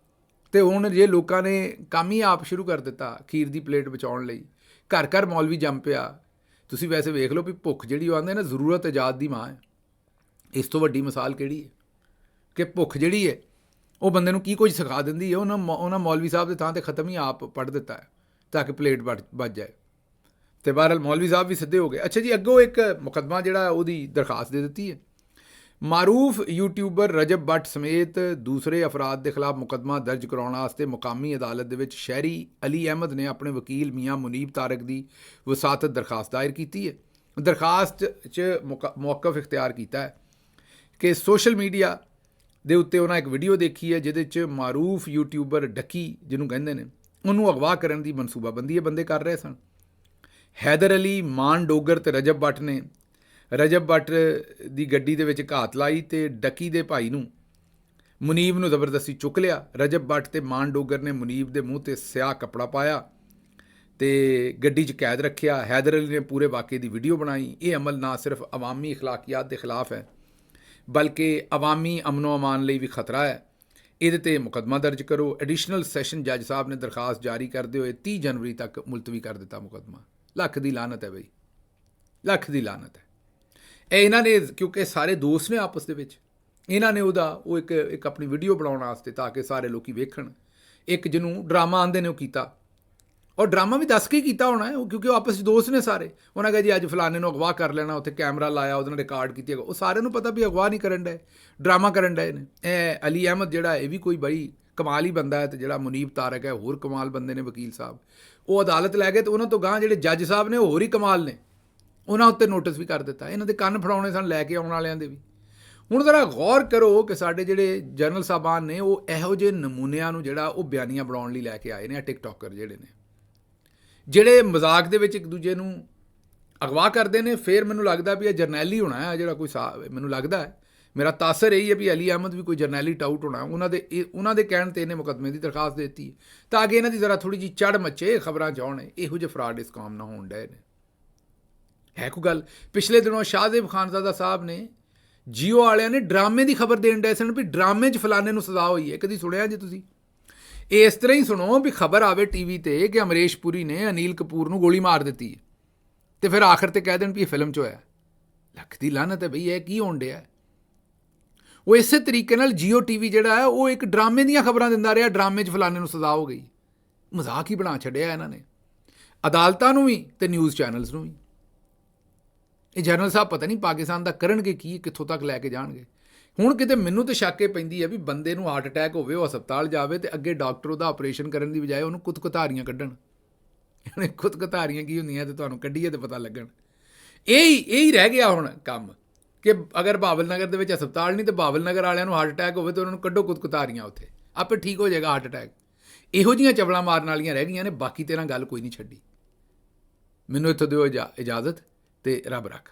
ਤੇ ਹੁਣ ਜੇ ਲੋਕਾਂ ਨੇ ਕੰਮ ਹੀ ਆਪ ਸ਼ੁਰੂ ਕਰ ਦਿੱਤਾ ਖੀਰ ਦੀ ਪਲੇਟ ਬਚਾਉਣ ਲਈ, ਘਰ ਘਰ ਮੌਲਵੀ ਜੰਮ ਪਿਆ। ਤੁਸੀਂ ਵੈਸੇ ਵੇਖ ਲਓ ਵੀ ਭੁੱਖ ਜਿਹੜੀ ਉਹ ਆਉਂਦੇ ਨਾ ਜ਼ਰੂਰਤ ਇਜਾਦ ਦੀ ਮਾਂ ਹੈ। ਇਸ ਤੋਂ ਵੱਡੀ ਮਿਸਾਲ ਕਿਹੜੀ ਹੈ ਕਿ ਭੁੱਖ ਜਿਹੜੀ ਹੈ ਉਹ ਬੰਦੇ ਨੂੰ ਕੀ ਕੁਝ ਸਿਖਾ ਦਿੰਦੀ ਹੈ। ਉਹਨਾਂ ਮੌਲਵੀ ਸਾਹਿਬ ਦੇ ਥਾਂ 'ਤੇ ਖਤਮ ਹੀ ਆਪ ਪੜ੍ਹ ਦਿੱਤਾ ਹੈ ਤਾਂ ਕਿ ਪਲੇਟ ਵੱਜ ਜਾਏ। ਤੇ ਬਹਰਹਾਲ ਮੌਲਵੀ ਸਾਹਿਬ ਵੀ ਸਿੱਧੇ ਹੋ ਗਏ। ਅੱਛਾ ਜੀ, ਅੱਗੋਂ ਇੱਕ ਮੁਕੱਦਮਾ ਜਿਹੜਾ ਉਹਦੀ ਦਰਖਾਸਤ ਦੇ ਦਿੱਤੀ ਹੈ। ਮਾਰੂਫ ਯੂਟਿਊਬਰ ਰਜਬ ਬੱਟ ਸਮੇਤ ਦੂਸਰੇ ਅਫਰਾਦ ਦੇ ਖਿਲਾਫ ਮੁਕੱਦਮਾ ਦਰਜ ਕਰਾਉਣ ਵਾਸਤੇ ਮੁਕਾਮੀ ਅਦਾਲਤ ਦੇ ਵਿੱਚ ਸ਼ਹਿਰੀ ਅਲੀ ਅਹਿਮਦ ਨੇ ਆਪਣੇ ਵਕੀਲ ਮੀਆਂ ਮੁਨੀਬ ਤਾਰਕ ਦੀ ਵਸਾਤਤ ਦਰਖਾਸਤ ਦਾਇਰ ਕੀਤੀ ਹੈ। ਦਰਖਾਸਤ 'ਚ ਮੌਕਫ ਇਖਤਿਆਰ ਕੀਤਾ ਹੈ ਕਿ ਸੋਸ਼ਲ ਮੀਡੀਆ ਦੇ ਉੱਤੇ ਉਹਨਾਂ ਇੱਕ ਵੀਡੀਓ ਦੇਖੀ ਹੈ ਜਿਹਦੇ 'ਚ ਮਾਰੂਫ ਯੂਟਿਊਬਰ ਡੱਕੀ ਜਿਹਨੂੰ ਕਹਿੰਦੇ ਨੇ ਉਹਨੂੰ ਅਗਵਾ ਕਰਨ ਦੀ ਮਨਸੂਬਾਬੰਦੀ ਇਹ ਬੰਦੇ ਕਰ ਰਹੇ ਸਨ। ਹੈਦਰ ਅਲੀ, ਮਾਨ ਡੋਗਰ ਤੇ ਰਜਬ ਬੱਟ ਨੇ ਰਜਬ ਬੱਟ ਦੀ ਗੱਡੀ ਦੇ ਵਿੱਚ ਘਾਤ ਲਾਈ ਤੇ ਡੱਕੀ ਦੇ ਭਾਈ ਨੂੰ ਮੁਨੀਬ ਨੂੰ ਜ਼ਬਰਦਸਤੀ ਚੁੱਕ ਲਿਆ। ਰਜਬ ਬੱਟ ਤੇ ਮਾਨ ਡੋਗਰ ਨੇ ਮੁਨੀਬ ਦੇ ਮੂੰਹ ਤੇ ਸਿਆਹ ਕੱਪੜਾ ਪਾਇਆ ਤੇ ਗੱਡੀ 'ਚ ਕੈਦ ਰੱਖਿਆ। ਹੈਦਰ ਅਲੀ ਨੇ ਪੂਰੇ ਵਾक़ੇ ਦੀ ਵੀਡੀਓ ਬਣਾਈ। ਇਹ ਅਮਲ ਨਾ ਸਿਰਫ ਅਵਾਮੀ ਅਖਲਾਕੀਆਤ ਦੇ ਖਿਲਾਫ ਹੈ ਬਲਕਿ ਅਵਾਮੀ ਅਮਨੋ ਅਮਾਨ ਲਈ ਵੀ ਖਤਰਾ ਹੈ। ਇਹਦੇ 'ਤੇ ਮੁਕੱਦਮਾ ਦਰਜ ਕਰੋ। ਐਡੀਸ਼ਨਲ ਸੈਸ਼ਨ ਜੱਜ ਸਾਹਿਬ ਨੇ ਦਰਖਾਸਤ ਜਾਰੀ ਕਰਦੇ ਹੋਏ 30 ਜਨਵਰੀ ਤੱਕ ਮੁਲਤਵੀ ਕਰ ਦਿੱਤਾ ਮੁਕੱਦਮਾ। ਲੱਖ ਦੀ ਲਾਨਤ ਹੈ ਬਈ, ਲੱਖ ਦੀ ਲਾਨਤ ਹੈ। ਇਹ ਇਹਨਾਂ ਨੇ ਕਿਉਂਕਿ ਸਾਰੇ ਦੋਸਤ ਨੇ ਆਪਸ ਦੇ ਵਿੱਚ, ਇਹਨਾਂ ਨੇ ਉਹ ਇੱਕ ਆਪਣੀ ਵੀਡੀਓ ਬਣਾਉਣ ਵਾਸਤੇ ਤਾਂ ਕਿ ਸਾਰੇ ਲੋਕੀ ਵੇਖਣ, ਇੱਕ ਜਿਹਨੂੰ ਡਰਾਮਾ ਆਂਦੇ ਨੇ ਉਹ ਕੀਤਾ। ਔਰ ਡਰਾਮਾ ਵੀ ਦੱਸ ਕੇ ਕੀਤਾ ਹੋਣਾ ਹੈ ਕਿਉਂਕਿ ਉਹ ਆਪਸ 'ਚ ਦੋਸਤ ਨੇ ਸਾਰੇ। ਉਹਨਾਂ ਕਿਹਾ ਜੀ ਅੱਜ ਫਲਾਣੇ ਨੂੰ ਅਗਵਾ ਕਰ ਲੈਣਾ, ਉੱਥੇ ਕੈਮਰਾ ਲਾਇਆ, ਉਹਦੇ ਨਾਲ ਰਿਕਾਰਡ ਕੀਤੀ। ਉਹ ਸਾਰਿਆਂ ਨੂੰ ਪਤਾ ਵੀ ਅਗਵਾ ਨਹੀਂ ਕਰਨ ਡਏ, ਡਰਾਮਾ ਕਰਨ ਡਏ ਨੇ। ਇਹ ਅਲੀ ਅਹਿਮਦ ਜਿਹੜਾ ਇਹ ਵੀ ਕੋਈ ਬੜੀ ਕਮਾਲ ਹੀ ਬੰਦਾ ਹੈ ਤੇ ਜਿਹੜਾ ਮੁਨੀਬ ਤਾਰਕ ਹੈ ਹੋਰ ਕਮਾਲ ਬੰਦੇ ਨੇ ਵਕੀਲ ਸਾਹਿਬ। ਉਹ ਅਦਾਲਤ ਲੈ ਗਏ ਤੇ ਉਹਨਾਂ ਤੋਂ ਗਾਂਹ ਜਿਹੜੇ ਜੱਜ ਸਾਹਿਬ ਨੇ ਉਹ ਹੋਰ ਹੀ ਕਮਾਲ ਨੇ, ਉਹਨਾਂ ਉੱਤੇ ਨੋਟਿਸ ਵੀ ਕਰ ਦਿੱਤਾ। ਇਹਨਾਂ ਦੇ ਕੰਨ ਫੜਾਉਣੇ ਸਨ ਲੈ ਕੇ ਆਉਣ ਵਾਲਿਆਂ ਦੇ ਵੀ। ਹੁਣ ਜ਼ਰਾ ਗੌਰ ਕਰੋ ਕਿ ਸਾਡੇ ਜਿਹੜੇ ਜਨਰਲ ਸਾਹਿਬਾਨ ਨੇ ਉਹ ਇਹੋ ਜਿਹੇ ਨਮੂਨਿਆਂ ਨੂੰ ਜਿਹੜਾ ਉਹ ਬਿਆਨੀਆਂ ਬਣਾਉਣ ਲਈ ਲੈ ਕੇ ਆਏ ਨੇ। ਟਿਕਟੋਕਰ ਜਿਹੜੇ ਨੇ ਜਿਹੜੇ ਮਜ਼ਾਕ ਦੇ ਵਿੱਚ ਇੱਕ ਦੂਜੇ ਨੂੰ ਅਗਵਾ ਕਰਦੇ ਨੇ। ਫਿਰ ਮੈਨੂੰ ਲੱਗਦਾ ਵੀ ਇਹ ਜਰਨੈਲੀ ਹੋਣਾ ਹੈ ਜਿਹੜਾ ਕੋਈ ਮੈਨੂੰ ਲੱਗਦਾ ਹੈ, ਮੇਰਾ ਤਾਸਰ ਇਹੀ ਹੈ ਵੀ ਅਲੀ ਅਹਿਮਦ ਵੀ ਕੋਈ ਜਰਨੈਲੀ ਟਾਊਟ ਹੋਣਾ। ਉਹਨਾਂ ਦੇ ਕਹਿਣ 'ਤੇ ਇਹਨੇ ਮੁਕੱਦਮੇ ਦੀ ਦਰਖਾਸਤ ਦੇ ਦਿੱਤੀ ਤਾਂ ਕਿ ਇਹਨਾਂ ਦੀ ਜ਼ਰਾ ਥੋੜ੍ਹੀ ਜਿਹੀ ਚੜ੍ਹ ਮੱਚੇ, ਖਬਰਾਂ 'ਚ ਆਉਣ, ਇਹੋ ਜਿਹੇ ਫਰਾਡ ਇਸ ਕੰਮ ਨਾ ਹੋਣ ਡਏ ਨੇ। ਹੈ ਕੋਈ ਗੱਲ। ਪਿਛਲੇ ਦਿਨੋਂ ਸ਼ਾਹਜ਼ੇਬ ਖਾਨਜ਼ਾਦਾ ਸਾਹਿਬ ਨੇ ਜੀਓ ਵਾਲਿਆਂ ਨੇ ਡਰਾਮੇ ਦੀ ਖਬਰ ਦੇਣ ਡਏ ਸਨ ਵੀ ਡਰਾਮੇ 'ਚ ਫਲਾਣੇ ਨੂੰ ਸਜ਼ਾ ਹੋਈ ਹੈ। ਕਦੀ ਸੁਣਿਆ ਜੀ ਤੁਸੀਂ? ਇਸ ਤਰ੍ਹਾਂ ਹੀ ਸੁਣੋ ਵੀ ਖਬਰ ਆਵੇ ਟੀਵੀ 'ਤੇ ਕਿ ਅਮਰੀਸ਼ ਪੁਰੀ ਨੇ ਅਨਿਲ ਕਪੂਰ ਨੂੰ ਗੋਲੀ ਮਾਰ ਦਿੱਤੀ ਹੈ ਤੇ ਫਿਰ ਆਖਰ 'ਤੇ ਕਹਿ ਦੇਣ ਵੀ ਇਹ ਫਿਲਮ 'ਚ ਹੋਇਆ। ਲੱਖ ਦੀ ਲਾਹਨਤ ਹੈ ਬਈ, ਇਹ ਕੀ ਹੋਣ ਡਿਆ? ਉਹ ਇਸੇ ਤਰੀਕੇ ਨਾਲ ਜੀਓ ਟੀਵੀ ਜਿਹੜਾ ਹੈ ਉਹ ਇੱਕ ਡਰਾਮੇ ਦੀਆਂ ਖਬਰਾਂ ਦਿੰਦਾ ਰਿਹਾ, ਡਰਾਮੇ 'ਚ ਫਲਾਣੇ ਨੂੰ ਸਜ਼ਾ ਹੋ ਗਈ। ਮਜ਼ਾਕ ਹੀ ਬਣਾ ਛੱਡਿਆ ਇਹਨਾਂ ਨੇ ਅਦਾਲਤਾਂ ਨੂੰ ਵੀ ਤੇ ਨਿਊਜ਼ ਚੈਨਲਸ ਨੂੰ ਵੀ। ਇਹ ਜਨਰਲ ਸਾਹਿਬ ਪਤਾ ਨਹੀਂ ਪਾਕਿਸਤਾਨ ਦਾ ਕਰਨਗੇ ਕੀ, ਕਿੱਥੋਂ ਤੱਕ ਲੈ ਕੇ ਜਾਣਗੇ। ਹੁਣ ਕਿਤੇ ਮੈਨੂੰ ਤਾਂ ਸ਼ੱਕ ਇਹ ਪੈਂਦੀ ਹੈ ਵੀ ਬੰਦੇ ਨੂੰ ਹਾਰਟ ਅਟੈਕ ਹੋਵੇ, ਉਹ ਹਸਪਤਾਲ ਜਾਵੇ ਤੇ ਅੱਗੇ ਡਾਕਟਰ ਉਹਦਾ ਆਪਰੇਸ਼ਨ ਕਰਨ ਦੀ ਬਜਾਏ ਉਹਨੂੰ ਕੁੱਤ-ਕੁਤਾਰੀਆਂ ਕੱਢਣ। ਹੁਣ ਖੁਦਕੁਤਾਰੀਆਂ ਕੀ ਹੁੰਦੀਆਂ ਤੇ ਤੁਹਾਨੂੰ ਕੱਢੀਏ ਤੇ ਪਤਾ ਲੱਗਣ। ਇਹੀ ਰਹਿ ਗਿਆ ਹੁਣ ਕੰਮ ਕਿ ਅਗਰ ਬਾਬਲ ਨਗਰ ਦੇ ਵਿੱਚ ਹਸਪਤਾਲ ਨਹੀਂ ਤੇ ਬਾਬਲ ਨਗਰ ਵਾਲਿਆਂ ਨੂੰ ਹਾਰਟ ਅਟੈਕ ਹੋਵੇ ਤਾਂ ਉਹਨਾਂ ਨੂੰ ਕੱਢੋ ਖੁਦਕੁਤਾਰੀਆਂ, ਉੱਥੇ ਆਪੇ ਠੀਕ ਹੋ ਜਾਏਗਾ ਹਾਰਟ ਅਟੈਕ। ਇਹੋ ਜਿਹੀਆਂ ਚਵਲਾਂ ਮਾਰਨ ਵਾਲੀਆਂ ਰਹਿ ਗਈਆਂ ਨੇ, ਬਾਕੀ ਤੇਰਾ ਗੱਲ ਕੋਈ ਨਹੀਂ ਛੱਡੀ। ਮੈਨੂੰ ਇੱਥੋਂ ਦਿਓ ਇਜਾਜ਼ਤ ਤੇ ਰੱਬ ਰੱਖ।